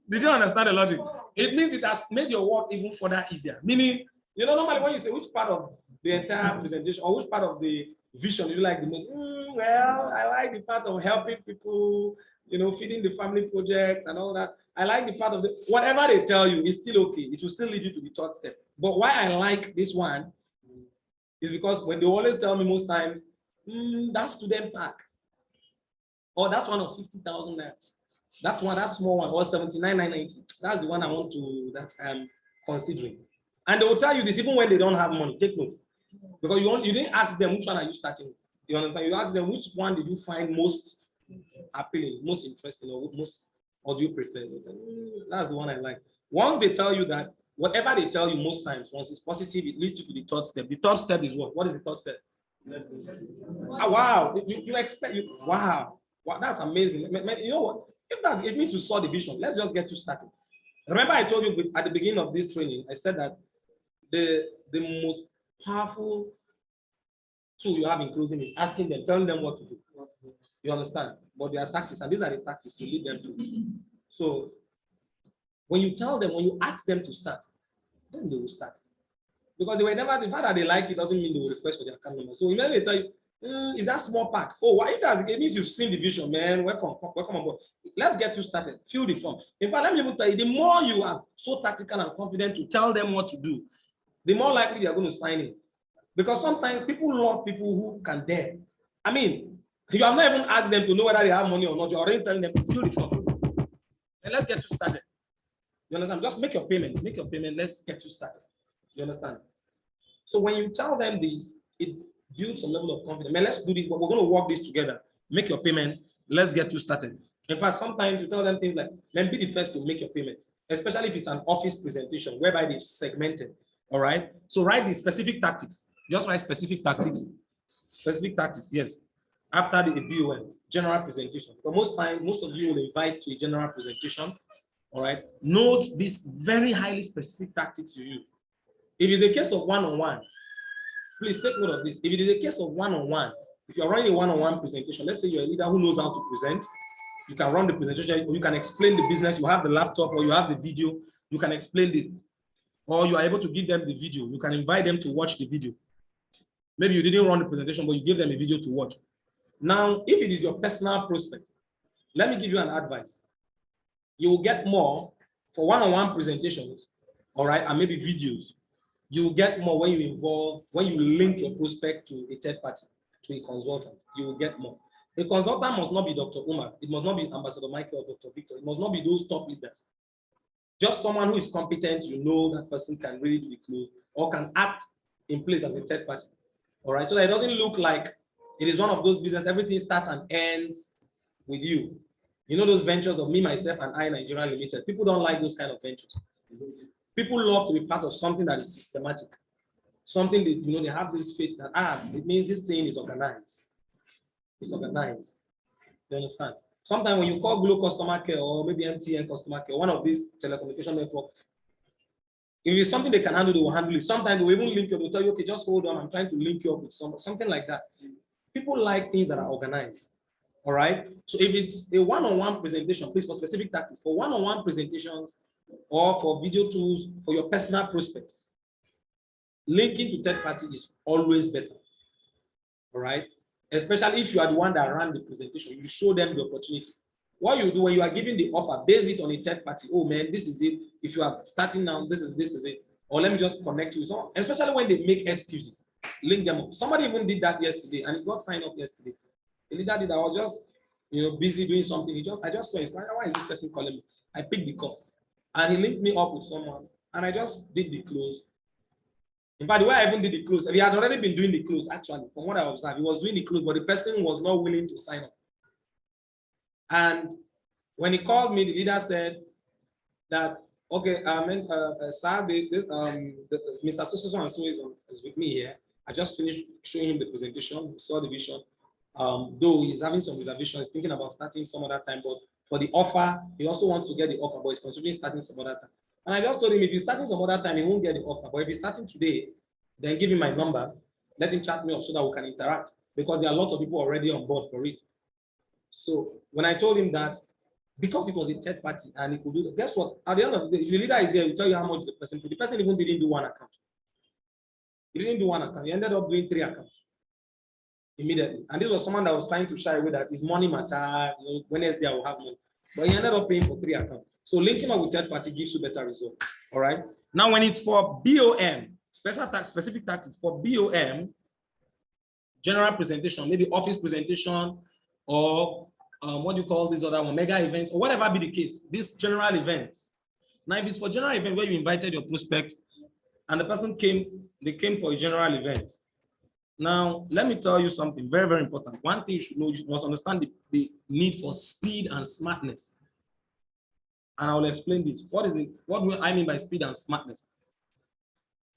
[SPEAKER 2] Did you understand the logic? It means it has made your work even further easier. Meaning, normally when you say which part of the entire presentation or which part of the vision you like the most, well, I like the part of helping people, feeding the family project and all that. I like the part of whatever they tell you is still okay. It will still lead you to the third step. But why I like this one is because when they always tell me most times, that student park, or that one of 50,000 naira, that small one, or 79,990, that's the one that I'm considering. And they will tell you this even when they don't have money. Take note. Because you didn't ask them which one are you starting with. You understand? You ask them which one did you find most appealing, most interesting, or do you prefer? That's the one I like. Once they tell you that, whatever they tell you most times, once it's positive, it leads you to the third step. The third step is what? What is the third step? Wow. You expect, wow, that's amazing. You know what? If it means you saw the vision, let's just get you started. Remember I told you at the beginning of this training, I said that the most powerful tool you have in closing is asking them, telling them what to do. You understand? But there are tactics, and these are the tactics to lead them to. So when you tell them, when you ask them to start, then they will start. Because they were never, the fact that they like it doesn't mean they will request for their account number. So immediately they tell you, Is that small pack? Oh, why does it means you've seen the vision, man? Welcome, welcome on board. Let's get you started. Fill the form. In fact, let me even tell you, the more you are so tactical and confident to tell them what to do, the more likely they are going to sign in. Because sometimes people love people who can dare. I mean, you have not even asked them to know whether they have money or not. You're already telling them to fill the form. And let's get you started. You understand? Just make your payment. Make your payment. Let's get you started. You understand? So when you tell them this, it builds a level of confidence. Man, let's do this. We're going to work this together. Make your payment. Let's get you started. In fact, sometimes you tell them things like, man, be the first to make your payment, especially if it's an office presentation whereby they've segmented. All right. So write the specific tactics. Just write specific tactics. Specific tactics, yes. After the BOM, general presentation. But most times, most of you will invite to a general presentation. All right. Note this very highly specific tactics you use. If it's a case of one-on-one, please take note of this. If it is a case of one-on-one, if you're running a one-on-one presentation, let's say you're a leader who knows how to present, you can run the presentation, or you can explain the business, you have the laptop or you have the video, you can explain it, or you are able to give them the video, you can invite them to watch the video. Maybe you didn't run the presentation, but you give them a video to watch. Now, if it is your personal prospect, let me give you an advice. You will get more for one-on-one presentations, all right, and maybe videos. You will get more when you link your prospect to a third party, to a consultant. You will get more. A consultant must not be Dr. Umar. It must not be Ambassador Michael or Dr. Victor. It must not be those top leaders. Just someone who is competent, you know that person can really do the close or can act in place as a third party. All right, so that it doesn't look like it is one of those business, everything starts and ends with you. You know those ventures of me, myself, and I, Nigeria Limited. People don't like those kind of ventures. People love to be part of something that is systematic. Something that, you know, they have this faith that, it means this thing is organized. It's organized. You understand? Sometimes when you call Glo customer care or maybe MTN customer care, one of these telecommunication networks, if it's something they can handle, they will handle it. Sometimes they will even link you. They'll tell you, okay, just hold on. I'm trying to link you up with something like that. People like things that are organized. All right. So if it's a one-on-one presentation, please, for specific tactics, for one-on-one presentations or for video tools for your personal prospect, linking to third party is always better. All right. Especially if you are the one that ran the presentation, you show them the opportunity. What you do when you are giving the offer, base it on a third party. Oh man, this is it. If you are starting now, this is it. Or let me just connect you with someone. Especially when they make excuses, link them up. Somebody even did that yesterday, and it got signed up yesterday. The leader did. I was just, busy doing something. I just saw his. Why is this person calling me? I picked the call, and he linked me up with someone, and I just did the close. In fact, the way I even did the close, he had already been doing the close. Actually, from what I observed, he was doing the close, but the person was not willing to sign up. And when he called me, the leader said that, okay, sir, Mr. So and so is with me here. I just finished showing him the presentation. He saw the vision. Though he's having some reservations, thinking about starting some other time, but for the offer, he also wants to get the offer, but he's considering starting some other time. And I just told him, if he's starting some other time, he won't get the offer. But if he's starting today, then give him my number, let him chat me up so that we can interact, because there are a lot of people already on board for it. So when I told him that, because it was a third party and he could do that, guess what? At the end of the day, if the leader is here, we tell you how much the person even didn't do one account. He didn't do one account. He ended up doing 3 accounts immediately. And this was someone that was trying to shy away that his money matter, Wednesday I will have money. But he ended up paying for 3 accounts. So linking up with third party gives you better results. All right. Now, when it's for BOM, specific tactics for BOM, general presentation, maybe office presentation, or what do you call this other one, mega event, or whatever be the case, these general events. Now, if it's for general event where you invited your prospect and the person they came for a general event. Now, let me tell you something very, very important. One thing you should know, you must understand the need for speed and smartness. And I will explain this. What do I mean by speed and smartness?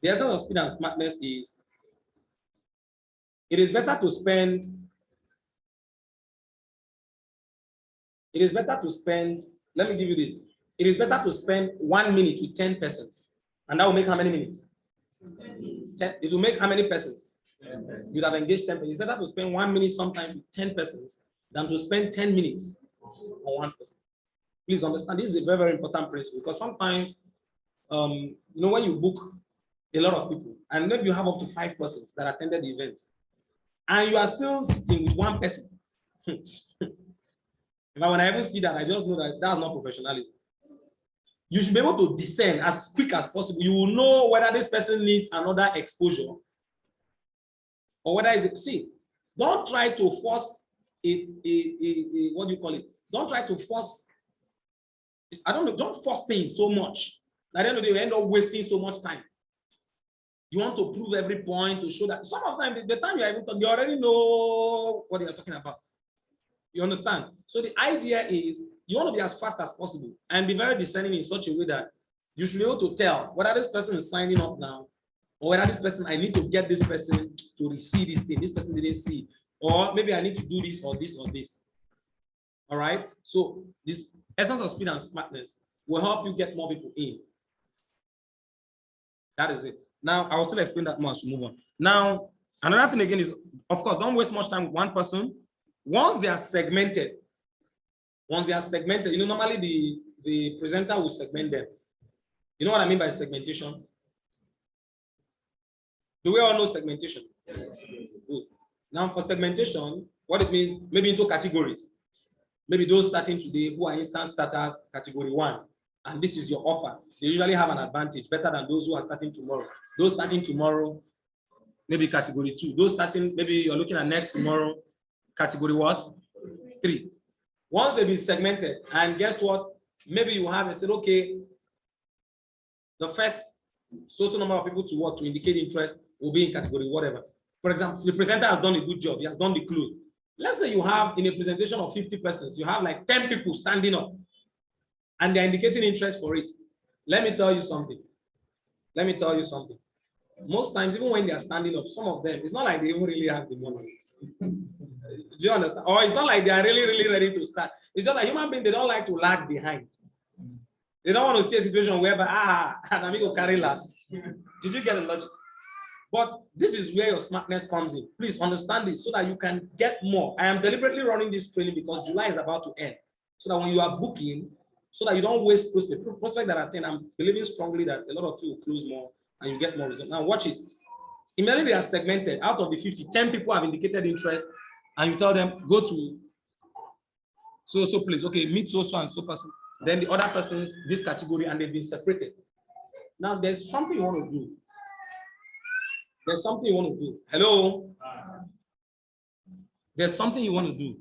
[SPEAKER 2] The essence of speed and smartness is, it is better to spend, let me give you this. It is better to spend 1 minute with 10 persons. And that will make how many minutes? 10. It will make how many persons? You'd have engaged 10 persons. It's better to spend 1 minute sometimes with 10 persons than to spend 10 minutes on one person. Please understand, this is a very, very important principle, because sometimes, when you book a lot of people, and maybe you have up to 5 persons that attended the event, and you are still sitting with one person. When I even see that, I just know that that's not professionalism. You should be able to discern as quick as possible. You will know whether this person needs another exposure or whether it's a, see, don't try to force what do you call it? Don't try to force, I don't know, don't force things so much. At the end of the day, you end up wasting so much time. You want to prove every point to show that some of the time, the time you are even talking, you already know what they are talking about. You understand? So the idea is you want to be as fast as possible and be very discerning in such a way that you should be able to tell whether this person is signing up now or whether this person, I need to get this person to receive this thing. This person didn't see, or maybe I need to do this or this or this. All right. So this essence of speed and smartness will help you get more people in. That is it. Now, I will still explain that more as we move on. Now, another thing again is, of course, don't waste much time with one person. Once they are segmented, you know, normally the presenter will segment them. You know what I mean by segmentation? Do we all know segmentation? Yes. Good. Now, for segmentation, what it means, maybe into categories. Maybe those starting today who are instant starters, category 1, and this is your offer. They usually have an advantage better than those who are starting tomorrow. Those starting tomorrow, maybe category 2. Those starting, maybe you're looking at next tomorrow, category what? 3. Once they've been segmented, and guess what? Maybe you have, they said, okay, the first social number of people to what? To indicate interest will be in category whatever. For example, the presenter has done a good job. He has done the clue. Let's say you have in a presentation of 50 persons, you have like 10 people standing up and they're indicating interest for it. Let me tell you something. Most times, even when they are standing up, some of them, it's not like they even really have the money. Do you understand? Or it's not like they are really ready to start. It's just that human beings, they don't like to lag behind. They don't want to see a situation whereby, an amigo carry last. Did you get the logic? But this is where your smartness comes in. Please understand this so that you can get more. I am deliberately running this training because July is about to end. So that when you are booking, so that you don't waste prospects that are 10, I'm believing strongly that a lot of you will close more and you get more results. Now watch it. Immediately they are segmented. Out of the 50, 10 people have indicated interest, and you tell them, go to so place. Okay, meet so and so person. Then the other persons, this category, and they've been separated. Now there's something you want to do. Hello? There's something you want to do.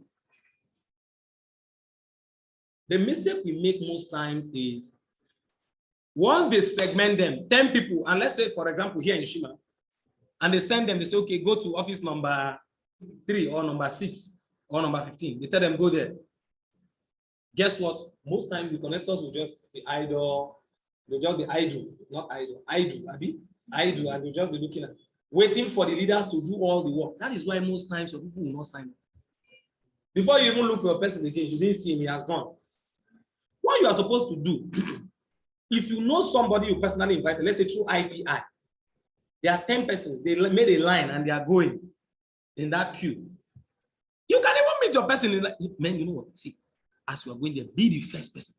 [SPEAKER 2] The mistake we make most times is once they segment them, 10 people, and let's say, for example, here in Shima, and they send them, they say, okay, go to office number 3 or number 6 or number 15. They tell them, go there. Guess what? Most times the connectors will just be idle. They'll just be idle, not idle. Idle, and they'll just be looking at it, waiting for the leaders to do all the work. That is why most times some people will not sign up. Before you even look for a person again, you didn't see him, he has gone. What you are supposed to do, if you know somebody you personally invited, let's say through IPI, there are 10 persons, they made a line and they are going in that queue. You can even meet your person in that, man, you know what? See, as you are going there, be the first person.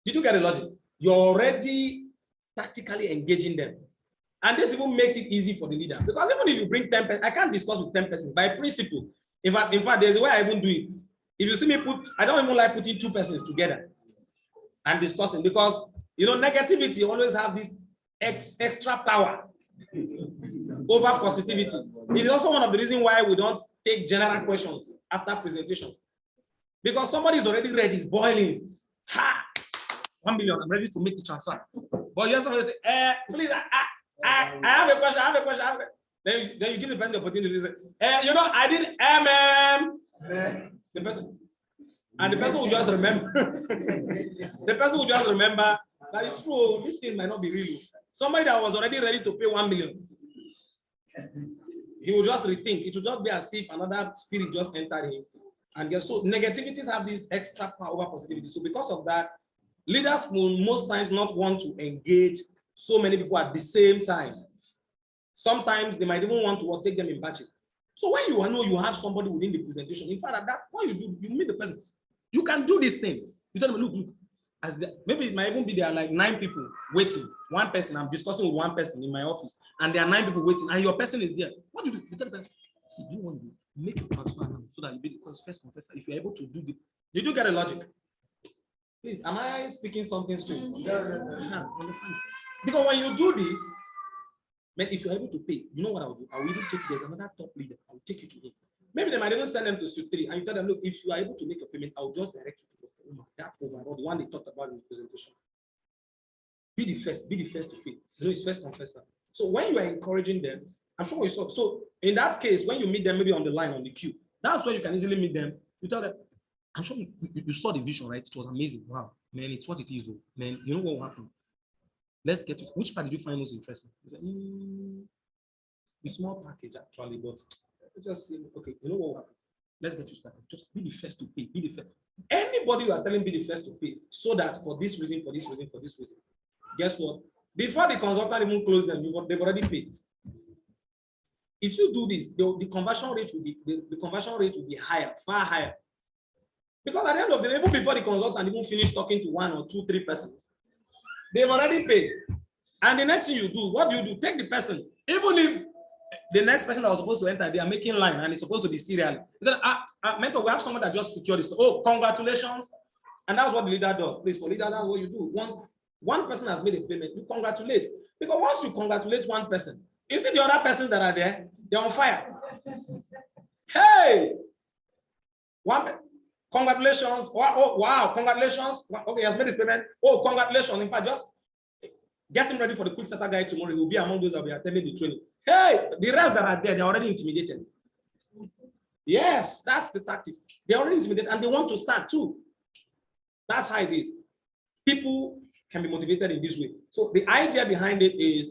[SPEAKER 2] Did you get the logic? You're already tactically engaging them. And this even makes it easy for the leader. Because even if you bring 10 persons, I can't discuss with 10 persons by principle. In fact, there's a way I even do it. If you see me I don't even like putting 2 persons together and discussing, because you know negativity always have this extra power over positivity. It is also one of the reasons why we don't take general questions after presentation. Because somebody is already ready, it's boiling. Ha! 1 million, I'm ready to make the transfer. But you have somebody say, please, I have a question, Then you give the person the opportunity to say, you know, I didn't, the person will just remember. The person will just remember that it's true, this thing might not be real. Somebody that was already ready to pay 1 million, he will just rethink. It will just be as if another spirit just entered him. And guess so negativities have this extra power over positivity. So because of that, leaders will most times not want to engage so many people at the same time. Sometimes they might even want to take them in batches. So when you know you have somebody within the presentation, in fact, at that, what you do, you meet the person. You can do this thing. You tell them, look, maybe it might even be there are like 9 people waiting. One person, I'm discussing with one person in my office, and there are 9 people waiting, and your person is there. What do you do? You tell them, See, you want to make a transfer now so that you be the first confessor. If you're able to do the, did you get a logic? Please, am I speaking something straight? Yeah, understand. Because when you do this, man, if you're able to pay, you know what I will do? I will even take, there's another top leader. I will take you to him. Maybe they might even send them to suite 3 and you tell them, look, if you are able to make a payment, I will just direct you to Dr. Umar, that overall, the one they talked about in the presentation. Be the first to pay. You know, it's first confessor. So when you are encouraging them, I'm sure you saw. So in that case, when you meet them maybe on the line, on the queue, that's where you can easily meet them. You tell them, I'm sure you saw the vision, right? It was amazing. Wow, man, it's what it is. Man, you know what will happen? Let's get to it. Which part did you find most interesting? You said, the small package actually, but just say, okay, you know what will happen? Let's get you started. Just be the first to pay. Be the first. Anybody you are telling be the first to pay, so that for this reason, for this reason, for this reason. Guess what? Before the consultant even close them, they've already paid. If you do this, the conversion rate will be the conversion rate will be higher, far higher. Because at the end of the day, even before the consultant even finish talking to 1 or 2, 3 persons, they've already paid. And the next thing you do, what do? Take the person, even if the next person that was supposed to enter, they are making line and it's supposed to be serial. Then, mentor, we have someone that just secured this. Oh, congratulations. And that's what the leader does. Please, for leader, that's what you do. One person has made a payment, you congratulate. Because once you congratulate one person, you see the other persons that are there, they're on fire. Hey! Congratulations. Oh, wow, congratulations. Okay, he has made his payment. Oh, congratulations. In fact, just get him ready for the quick starter guide tomorrow. He will be among those that will be attending the training. Hey, the rest that are there, they're already intimidated. Yes, that's the tactics. They're already intimidated and they want to start too. That's how it is. People can be motivated in this way. So the idea behind it is,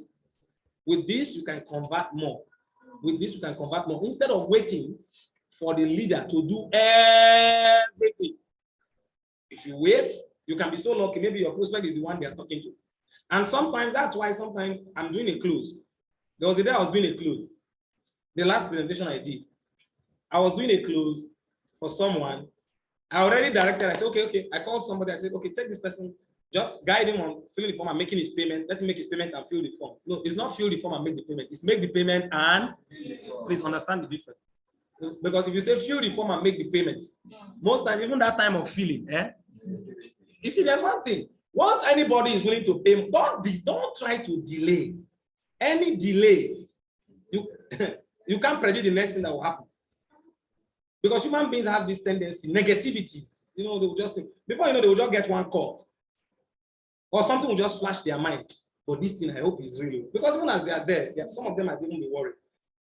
[SPEAKER 2] with this, you can convert more. With this, you can convert more. Instead of waiting for the leader to do everything. If you wait, you can be so lucky. Maybe your prospect is the one they are talking to. And sometimes, that's why sometimes I'm doing a close. There was a day I was doing a close. The last presentation I did, I was doing a close for someone. I already directed, I said, okay. I called somebody, I said, okay, take this person, just guide him on filling the form and making his payment. Let him make his payment and fill the form. No, it's not fill the form and make the payment. It's make the payment and please understand the difference. Because if you say fill the form and make the payment, most times, even that time of filling, you see, there's one thing. Once anybody is willing to pay, don't try to delay. Any delay, you can't predict the next thing that will happen. Because human beings have this tendency, negativities. You know, they will just think, before you know, they will just get one call. Or something will just flash their mind. But this thing, I hope, is real. Because even as they are there, some of them might even be worried.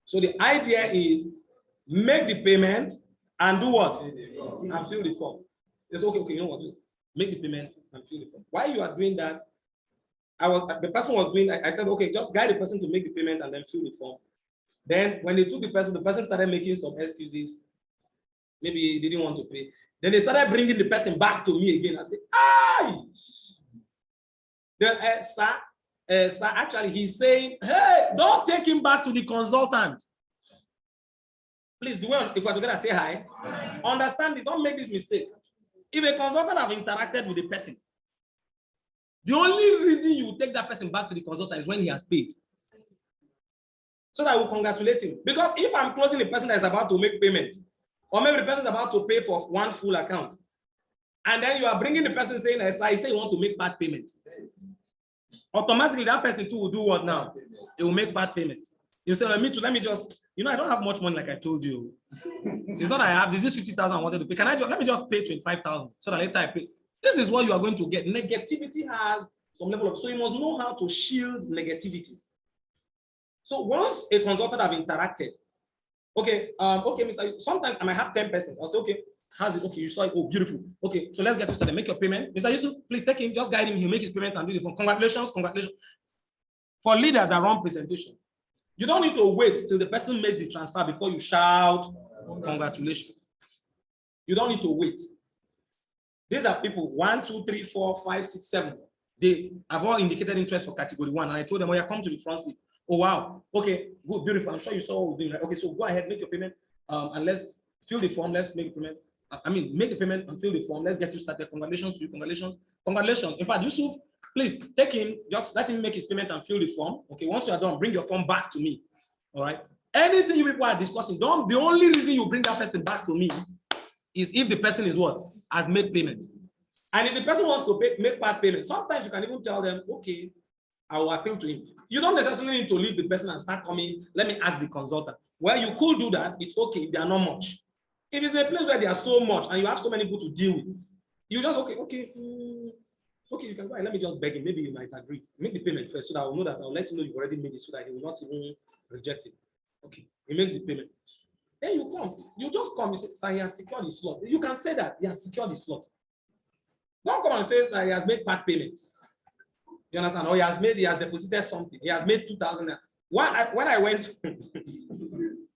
[SPEAKER 2] So the idea is, make the payment and do what? And fill the form. It's okay, you know what? Make the payment and fill the form. While you are doing that, the person was doing, I said, okay, just guide the person to make the payment and then fill the form. Then when they took the person started making some excuses. Maybe they didn't want to pay. Then they started bringing the person back to me again. I said, sir, actually, he's saying, hey, don't take him back to the consultant. Please, if we're together, say hi. Understand this, don't make this mistake. If a consultant have interacted with a person, the only reason you take that person back to the consultant is when he has paid. So that I will congratulate him. Because if I'm closing the person that is about to make payment, or maybe the person is about to pay for one full account, and then you are bringing the person saying, I say you want to make part payment. Automatically, that person too will do what now? It will make part payment. You say, let me just, I don't have much money like I told you. It's not I have, this is 50,000 I wanted to pay. Let me just pay 25,000 so that later I pay. This is what you are going to get. Negativity has some level of, so you must know how to shield negativities. So once a consultant have interacted, okay, Mr. Sometimes I might have 10 persons. I'll say, okay, how's it? Okay, you saw it. Oh, beautiful. Okay, so let's get to started. Make your payment. Mr. Yusuf, please take him, just guide him. He'll make his payment and do the phone. Congratulations. For leaders that run presentation, you don't need to wait till the person makes the transfer before you shout, congratulations. You don't need to wait. These are people 1, 2, 3, 4, 5, 6, 7. They have all indicated interest for category 1. And I told them, oh, yeah, come to the front seat. Oh, wow. Okay, good, beautiful. I'm sure you saw what we're doing, right? Okay, so go ahead, make your payment, and let's fill the form. Let's make the payment. Make the payment and fill the form. Let's get you started. Congratulations to you. Congratulations. In fact, Yusuf, please take him, just let him make his payment and fill the form. Okay, once you are done, bring your form back to me. All right. Anything you people are discussing, don't. The only reason you bring that person back to me is if the person is what? Has made payment. And if the person wants to make part payment, sometimes you can even tell them, okay, I will appeal to him. You don't necessarily need to leave the person and start coming. Let me ask the consultant. Well, you could do that. It's okay if they are not much. If it's a place where they are so much and you have so many people to deal with, you just, okay, you can go ahead. Let me just beg him. Maybe you might agree. Make the payment first so that I will know that I'll let you know you've already made it so that he will not even reject it. Okay, he makes the payment. Then you come. You just come. You say, sir, he has secured his slot. You can say that he has secured his slot. Don't come and say, sir, he has made part payment. You understand? Or he has deposited something. He has made 2,000. When I went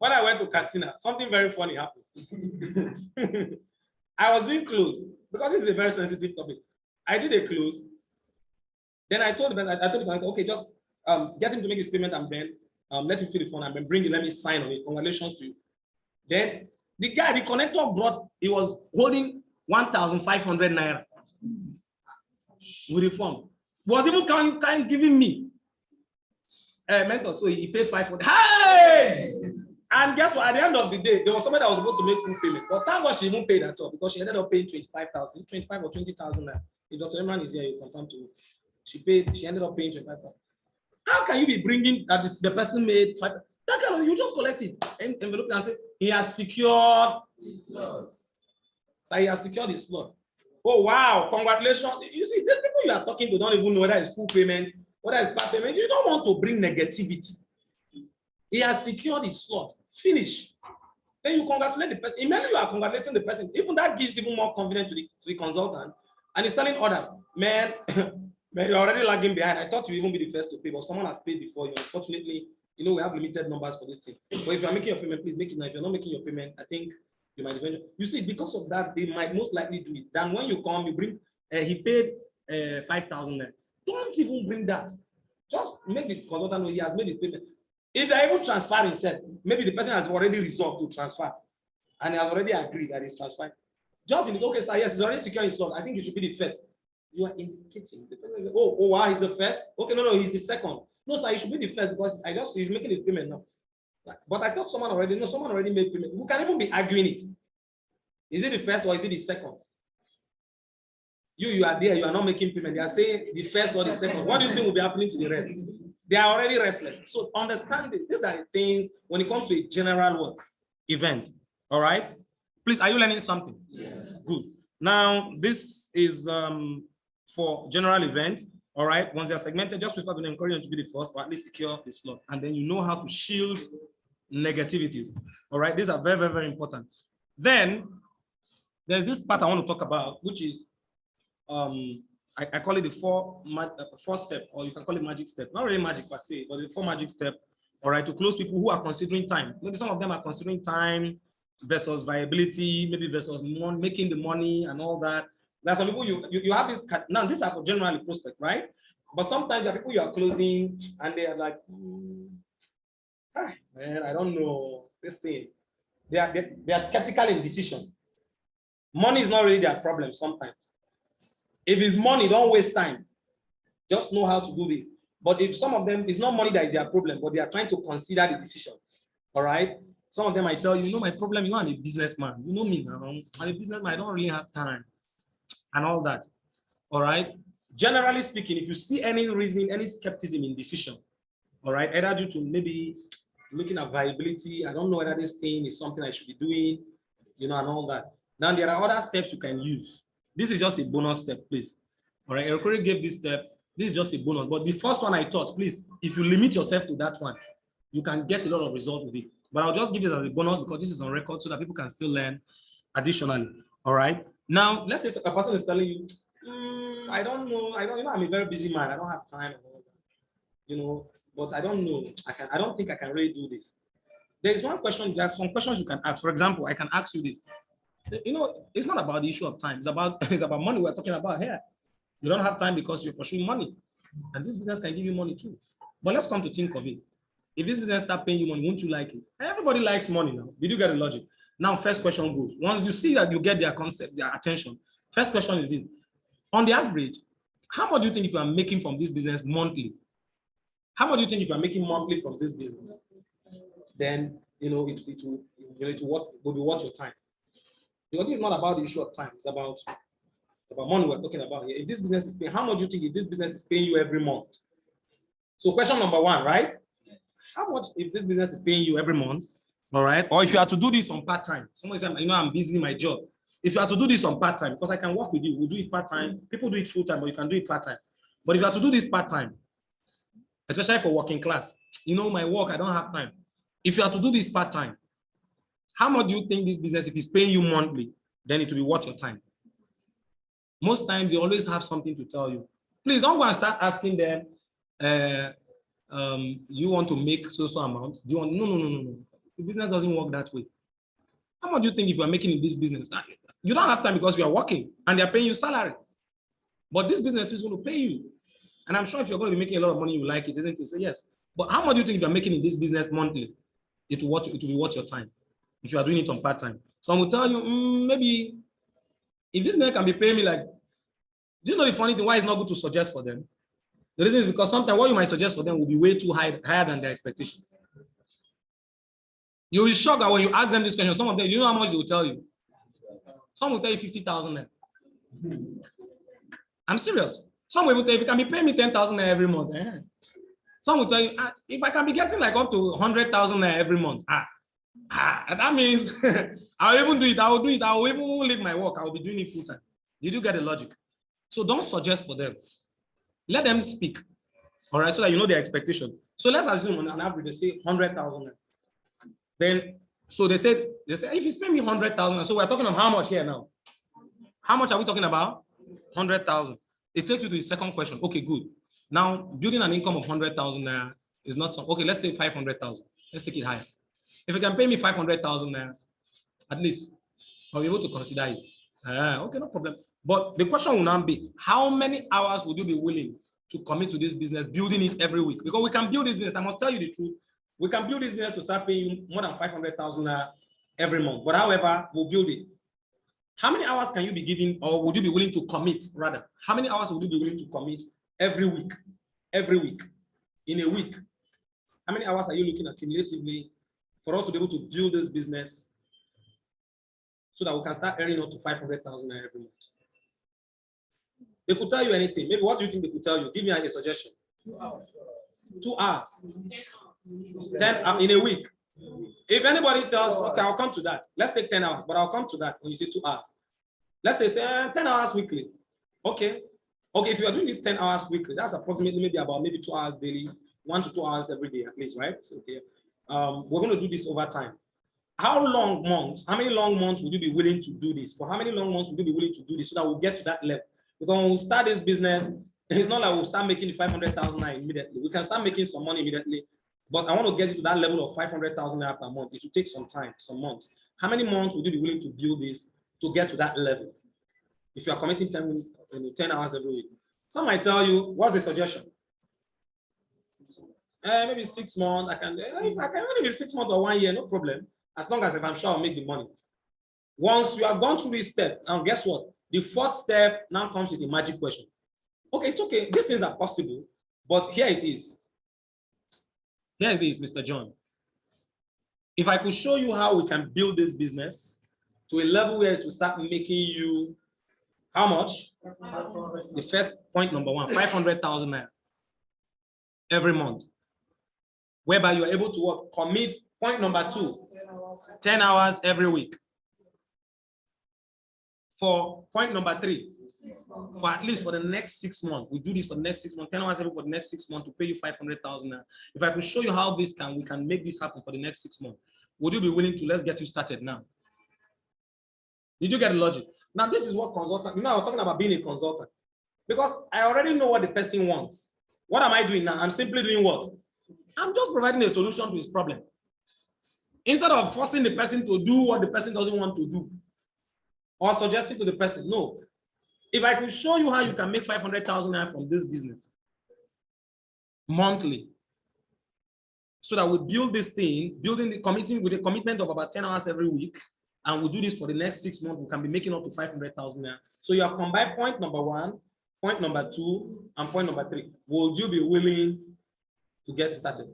[SPEAKER 2] to Katsina, something very funny happened. I was doing close because this is a very sensitive topic. I did a close. Then I told the person, okay, just get him to make his payment and then let him fill the phone and then bring it. Let me sign on it. Congratulations to you. Then the guy, the connector he was holding 1,500 naira with the form. Was even giving me a mentor, so he paid 500. Hey! And guess what? At the end of the day, there was somebody that was supposed to make full payment, but thank God she even paid at all because she ended up paying 25 or 20,000. If Dr. Emran is here, you confirm to me. She ended up paying 25,000. How can you be bringing that the person made 5? That kind of, you just collect it envelope and say he has secured his slot. So he has secured his slot. Oh wow, congratulations. You see, these people you are talking to don't even know whether it's full payment, whether it's part payment. You don't want to bring negativity. He has secured his slot. Finish. Then you congratulate the person. Immediately you are congratulating the person. Even that gives even more confidence to the consultant. And he's telling others, man, you're already lagging behind. I thought you even be the first to pay, but someone has paid before you. Unfortunately, we have limited numbers for this thing. But if you're making your payment, please make it now. If you're not making your payment, I think you might eventually. You see, because of that, they might most likely do it. Then when you come, you bring, he paid 5,000. Don't even bring that. Just make the consultant know he has made the payment. If they're able to transfer himself, maybe the person has already resolved to transfer and he has already agreed that he's transferred. Just indicate, okay, sir, yes, he's already secured his slot. I think you should be the first. You are indicating. The person says, oh, wow, he's the first. Okay, no, he's the second. No, sir, you should be the first because he's making his payment now. But I thought someone already made payment. We can even be arguing it. Is it the first or is it the second? You are there, you are not making payment. They are saying the first or the second. What do you think will be happening to the rest? They are already restless. So understand this. These are the things when it comes to a general event. All right. Please, are you learning something? Yes. Good. Now, this is for general event. All right. Once they are segmented, just whisper to them, encourage them to be the first, or at least secure the slot. And then you know how to shield negativities. All right. These are very, very, very important. Then there's this part I want to talk about, which is I call it the four step, or you can call it magic step. Not really magic per se, but the 4 magic step. All right, to close people who are considering time. Maybe some of them are considering time versus viability, maybe versus making the money and all that. There are some people you have this. Now these are for generally prospect, right? But sometimes there are people you are closing and they are like, man, I don't know this thing. They are skeptical in decision. Money is not really their problem sometimes. If it's money, don't waste time. Just know how to do this. But if some of them, it's not money that is their problem, but they are trying to consider the decision. All right. Some of them I tell you, my problem, I'm a businessman. You know me now. I'm a businessman, I don't really have time and all that. All right. Generally speaking, if you see any reason, any skepticism in decision, all right, either due to maybe looking at viability, I don't know whether this thing is something I should be doing, and all that. Now there are other steps you can use. This is just a bonus step, please. All right, I already gave this step. This is just a bonus. But the first one I taught, please, if you limit yourself to that one, you can get a lot of results with it. But I'll just give it as a bonus because this is on record so that people can still learn additionally. All right. Now, let's say a person is telling you, I don't know. I'm a very busy man. I don't have time. But I don't know. I don't think I can really do this. There is one question. There are some questions you can ask. For example, I can ask you this. It's not about the issue of time. It's about money we're talking about here. You don't have time because you're pursuing money. And this business can give you money too. But let's come to think of it. If this business start paying you money, won't you like it? Everybody likes money now. Did you get the logic? Now, first question goes. Once you see that you get their concept, their attention, first question is this. On the average, how much do you think if you are making from this business monthly? How much do you think if you are making monthly from this business? then it will be worth your time. Because this is not about the issue of time, it's about money we're talking about here. If this business is paying, how much do you think if this business is paying you every month? So question number one, right? How much if this business is paying you every month, all right? Or if you are to do this on part-time, somebody said, I'm busy in my job. If you are to do this on part-time, because I can work with you, we'll do it part-time. People do it full-time, but you can do it part-time. But if you are to do this part-time, especially for working class, my work, I don't have time. If you are to do this part-time, how much do you think this business, if it's paying you monthly, then it will be worth your time? Most times, they always have something to tell you. Please don't go and start asking them, you want to make so amount? Do you want? No. The business doesn't work that way. How much do you think if you are making in this business? You don't have time because you are working and they are paying you salary. But this business is going to pay you. And I'm sure if you're going to be making a lot of money, you like it, isn't it? Say yes. But how much do you think if you're making in this business monthly, it will be worth your time if you are doing it on part-time? Some will tell you, maybe if this man can be paying me like, do you know the funny thing why it's not good to suggest for them? The reason is because sometimes what you might suggest for them will be way too higher than their expectation. You'll be shocked that when you ask them this question, some of them, you know how much they will tell you? Some will tell you 50,000. I'm serious. Some will tell you, if you can be paying me 10,000 every month. Some will tell you, if I can be getting like up to 100,000 every month, that means I'll even do it. I will do it. I will even leave my work. I will be doing it full time. Did you get the logic? So don't suggest for them. Let them speak. All right, so that you know their expectation. So let's assume on an average they say 100,000. Then, so they say if you spend me 100,000, so we're talking about how much here now? How much are we talking about? 100,000. It takes you to the second question. Okay, good. Now, building an income of 100,000 is not so. Okay, let's say 500,000. Let's take it higher. If you can pay me 500,000 at least, I'll be able to consider it. Okay, no problem. But the question will now be, how many hours would you be willing to commit to this business, building it every week? Because we can build this business. I must tell you the truth. We can build this business to start paying you more than 500,000 every month. But however, we'll build it. How many hours can you be giving, or would you be willing to commit, rather? How many hours would you be willing to commit every week? Every week. In a week. How many hours are you looking at cumulatively for us to be able to build this business so that we can start earning up to 500,000 every month? They could tell you anything. Maybe what do you think they could tell you? Give me a suggestion. 2 hours. 2 hours. 10 in a week. If anybody tells, okay, I'll come to that. Let's take 10 hours, but I'll come to that when you say 2 hours. Let's say 10 hours weekly. Okay. Okay, if you are doing this 10 hours weekly, that's approximately maybe 2 hours daily, 1 to 2 hours every day at least, right? So, okay. We're going to do this over time. How many long months would you be willing to do this? For how many long months would you be willing to do this so that we'll get to that level? Because when we start this business, it's not like we'll start making 500,000 immediately. We can start making some money immediately, but I want to get to that level of 500,000 per month. It will take some time, some months. How many months would you be willing to build this to get to that level? If you are committing 10 hours every week. Some might tell you, what's the suggestion? Maybe 6 months. If I can, maybe 6 months or 1 year, no problem. As long as if I'm sure I'll make the money. Once you have gone through this step, now guess what? The fourth step now comes with the magic question. Okay, it's okay. These things are possible, but here it is. Here it is, Mr. John. If I could show you how we can build this business to a level where it will start making you how much? The first point number one, 500,000 every month. Whereby you're able to work, commit. Point number 2, 10 hours every week. For point number 3, for at least for the next 6 months, we do this for the next 6 months, 10 hours every for the next 6 months to pay you 500,000. If I could show you how we can make this happen for the next 6 months, would you be willing to? Let's get you started now. Did you get the logic? Now, this is what consultant, I was talking about being a consultant, because I already know what the person wants. What am I doing now? I'm simply doing what? I'm just providing a solution to his problem. Instead of forcing the person to do what the person doesn't want to do, or suggesting to the person, no. If I could show you how you can make 500,000 from this business monthly, so that we build this thing, committing with a commitment of about 10 hours every week, and we'll do this for the next 6 months, we can be making up to 500,000. So you have combined point number 1, point number 2, and point number 3. Would you be willing to get started?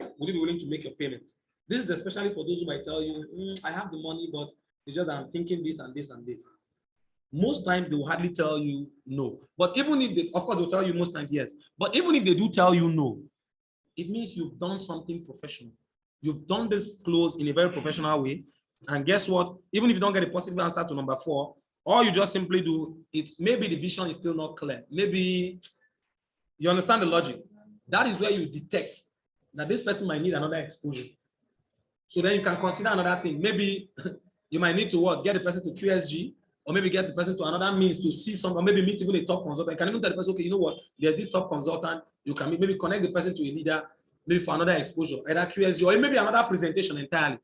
[SPEAKER 2] Would you be willing to make your payment? This is especially for those who might tell you, I have the money, but it's just that I'm thinking this and this and this. Most times they will hardly tell you no. But even if they, of course, they'll tell you most times yes. But even if they do tell you no, it means you've done something professional. You've done this close in a very professional way. And guess what? Even if you don't get a positive answer to number 4, all you just simply do, it's maybe the vision is still not clear. Maybe you understand the logic. That is where you detect that this person might need another exposure. So then you can consider another thing. Maybe you might need to what? Get the person to QSG, or maybe get the person to another means to see something, or maybe meet even a top consultant. You can even tell the person, okay, you know what? There's this top consultant. You can maybe connect the person to a leader, maybe for another exposure, either QSG or maybe another presentation entirely.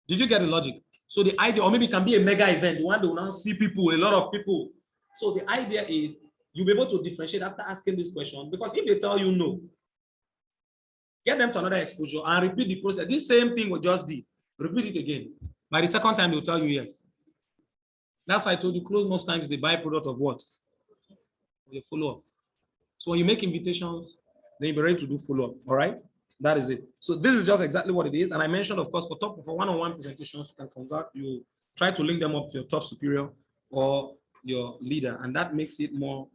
[SPEAKER 2] Did you get the logic? So the idea, or maybe it can be a mega event, the one that will now see people, a lot of people. So the idea is you'll be able to differentiate after asking this question, because if they tell you no, get them to another exposure and repeat the process. This same thing we just did. Repeat it again. By the second time, they'll tell you yes. That's why I told you close most times is a byproduct of what? The follow-up. So when you make invitations, then you'll be ready to do follow-up. All right? That is it. So this is just exactly what it is. And I mentioned, of course, for one-on-one presentations, you can contact, you try to link them up to your top superior or your leader. And that makes it more,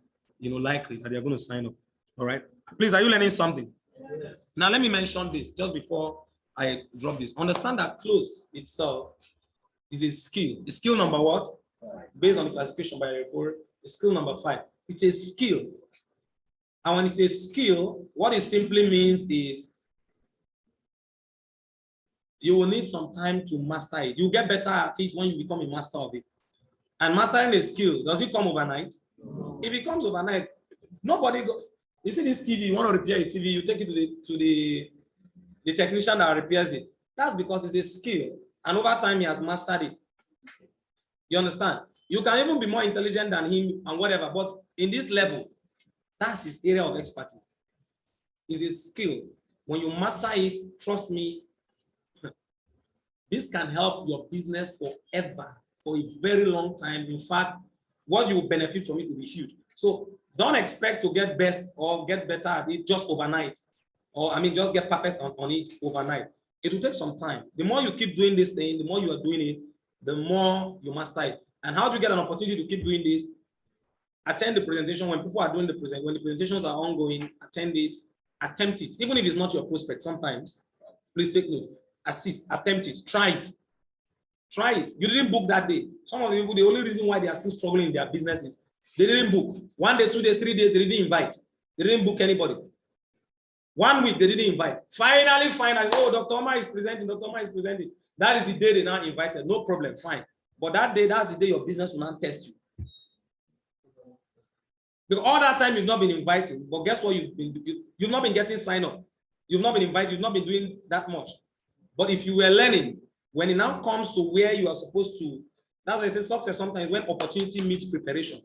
[SPEAKER 2] likely that they're going to sign up. All right? Please, are you learning something? Yes. Now, let me mention this just before I drop this. Understand that close itself is a skill. It's skill number what? Based on the classification by the report, it's skill number 5. It's a skill. And when it's a skill, what it simply means is you will need some time to master it. You get better at it when you become a master of it. And mastering a skill, does it come overnight? No. If it comes overnight, nobody goes. You see this TV, you want to repair a TV, you take it to the technician that repairs it. That's because it's a skill. And over time, he has mastered it. You understand? You can even be more intelligent than him and whatever, but in this level, that's his area of expertise. It's a skill. When you master it, trust me, this can help your business forever, for a very long time. In fact, what you benefit from it will be huge. So don't expect to get best or get better at it just overnight. Or just get perfect on it overnight. It will take some time. The more you keep doing this thing, the more you are doing it, the more you master it. And how do you get an opportunity to keep doing this? Attend the presentation when people are doing when the presentations are ongoing, attend it, attempt it. Even if it's not your prospect, sometimes, please take note. Assist, attempt it, try it. Try it. You didn't book that day. Some of the people, the only reason why they are still struggling in their business is they didn't book. 1 day, 2 days, 3 days, they didn't invite. They didn't book anybody. 1 week, they didn't invite. Finally, oh, Dr. Omar is presenting, Dr. Omar is presenting. That is the day they now invited. No problem, fine. But that day, that's the day your business will not test you. Because all that time you've not been invited, but guess what? You've not been getting sign up. You've not been invited, you've not been doing that much. But if you were learning, when it now comes to where you are supposed to, that's why I say success sometimes when opportunity meets preparation.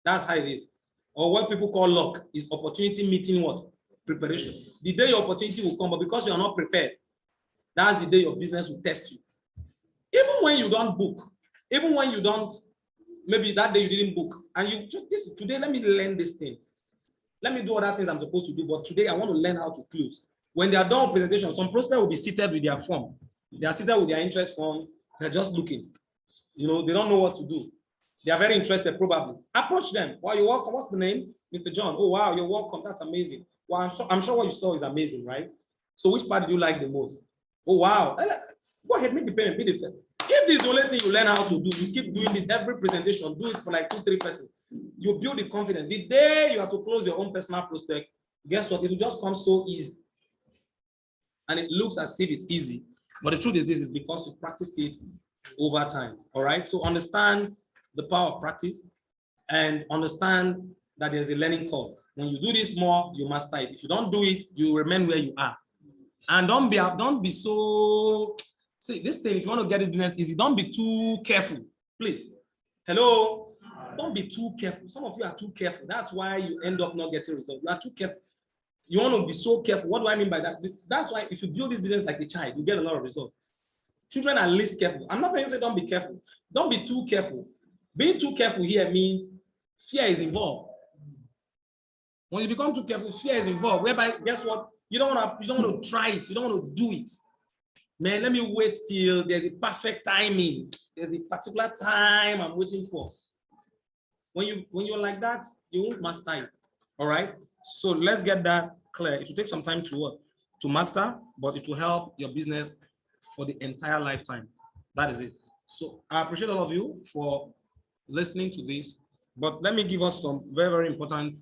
[SPEAKER 2] That's how it is. Or what people call luck is opportunity meeting what? Preparation. The day your opportunity will come, but because you are not prepared, that's the day your business will test you. Even when you don't book, even when you don't, maybe that day you didn't book, and you just today, let me learn this thing. Let me do other things I'm supposed to do, but today I want to learn how to close. When they are done with presentation, some prospects will be seated with their form. They are seated with their interest form. They're just looking. They don't know what to do. They are very interested, probably. Approach them. Wow, you're welcome. What's the name? Mr. John. Oh, wow, you're welcome. That's amazing. Well, I'm sure what you saw is amazing, right? So which part did you like the most? Oh, wow. Go ahead, make the payment, be the first. If this is the only thing you learn how to do, you keep doing this every presentation, do it for like 2-3 persons. You build the confidence. The day you have to close your own personal prospect, guess what? It will just come so easy. And it looks as if it's easy. But the truth is this is because you practiced it over time. All right. So understand the power of practice and understand that there's a learning curve. When you do this more, you master it. If you don't do it, you remain where you are. And don't be so. See, this thing, if you want to get this business easy, don't be too careful, please. Hello? Don't be too careful. Some of you are too careful. That's why you end up not getting results. You are too careful. You want to be so careful. What do I mean by that? That's why if you build this business like a child, you get a lot of results. Children are least careful. I'm not saying to say don't be careful. Don't be too careful. Being too careful here means fear is involved. When you become too careful, fear is involved. Whereby, guess what? You don't want to try it. You don't want to do it. Man, let me wait till there's a perfect timing. There's a particular time I'm waiting for. When you're like that, you won't master it. All right. So let's get that clear. It will take some time to master, but it will help your business for the entire lifetime. That is it. So I appreciate all of you for listening to this. But let me give us some very, very important,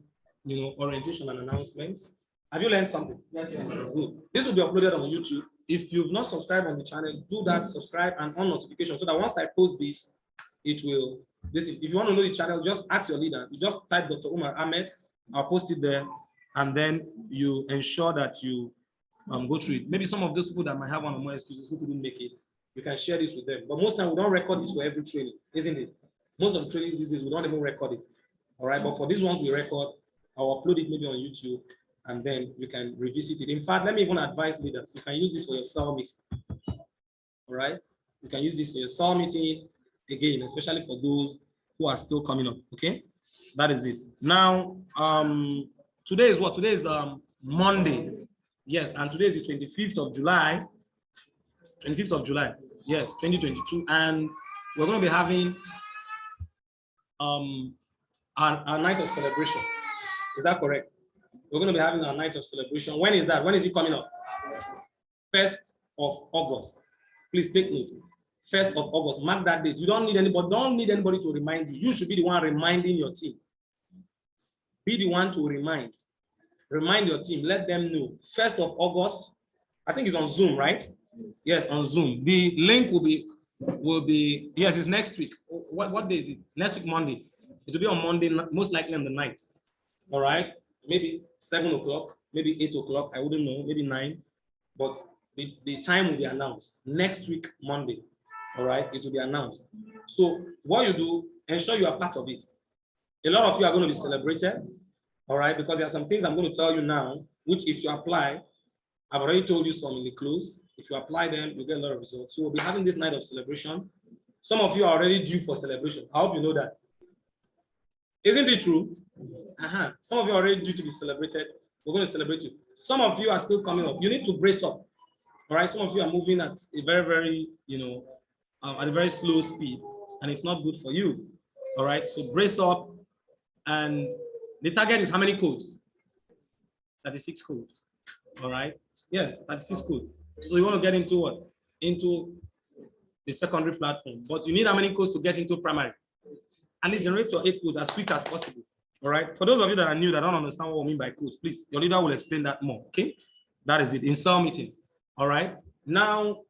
[SPEAKER 2] orientation and announcements. Have you learned something? Yes, yes. Good. This will be uploaded on YouTube. If you've not subscribed on the channel, do that, subscribe and on notification so that once I post this, it will. If you want to know the channel, just ask your leader. You just type Dr. Umar Ahmed. I'll post it there, and then you ensure that you go through it. Maybe some of those people that might have one or more excuses who couldn't make it, you can share this with them. But most time we don't record this for every training, isn't it? Most of the trainings these days we don't even record it. All right, but for these ones we record, I'll upload it maybe on YouTube, and then you can revisit it. In fact, let me even advise leaders, you can use this for your cell meeting. All right, you can use this for your cell meeting again, especially for those who are still coming up. Okay, that is it. Now, today is what? Today is Monday. Yes, and today is the 25th of July. 25th of July. Yes, 2022, and we're going to be having our night of celebration. Is that correct? We're going to be having our night of celebration. When is that? When is it coming up? 1st of August. Please take note. 1st of August. Mark that date. You don't need anybody to remind you. You should be the one reminding your team. Be the one to remind. Remind your team. Let them know. 1st of August. I think it's on Zoom, right? Yes, on Zoom. The link will be yes, it's next week. What day is it? Next week, Monday. It will be on Monday, most likely on the night. All right. Maybe 7 o'clock, maybe 8 o'clock. I wouldn't know. Maybe 9. But the time will be announced next week, Monday. All right. It will be announced. So what you do, ensure you are part of it. A lot of you are going to be celebrated. All right. Because there are some things I'm going to tell you now, which if you apply, I've already told you some in the close. If you apply them, you get a lot of results. So we'll be having this night of celebration. Some of you are already due for celebration. I hope you know that. Isn't it true? Some of you are already due to be celebrated. We're going to celebrate you. Some of you are still coming up. You need to brace up. All right. Some of you are moving at a very, very, at a very slow speed, and it's not good for you. All right. So brace up. And the target is how many codes? 36 codes. All right. Yeah, 36 codes. So you want to get into what? Into the secondary platform. But you need how many codes to get into primary? At least generate your 8 codes as quick as possible. All right. For those of you that are new that don't understand what we mean by codes, please, your leader will explain that more. Okay. That is it in cell meeting. All right. Now,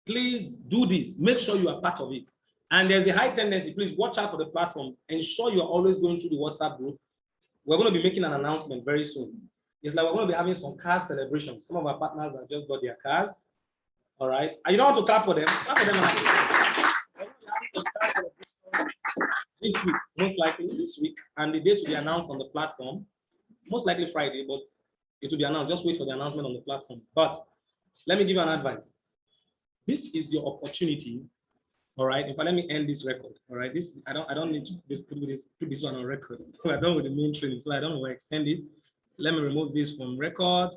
[SPEAKER 2] please do this. Make sure you are part of it. And there's a high tendency, please watch out for the platform. Ensure you are always going through the WhatsApp group. We're going to be making an announcement very soon. It's like we're going to be having some car celebrations. Some of our partners that just got their cars. All right. And you don't want to clap for them. Clap for them. This week, most likely this week. And the date will be announced on the platform. Most likely Friday, but it will be announced. Just wait for the announcement on the platform. But let me give you an advice. This is your opportunity. All right. In fact, let me end this record. All right. This I don't need to put this one on record. We're done with the main training, so I don't want to extend it. Let me remove this from record.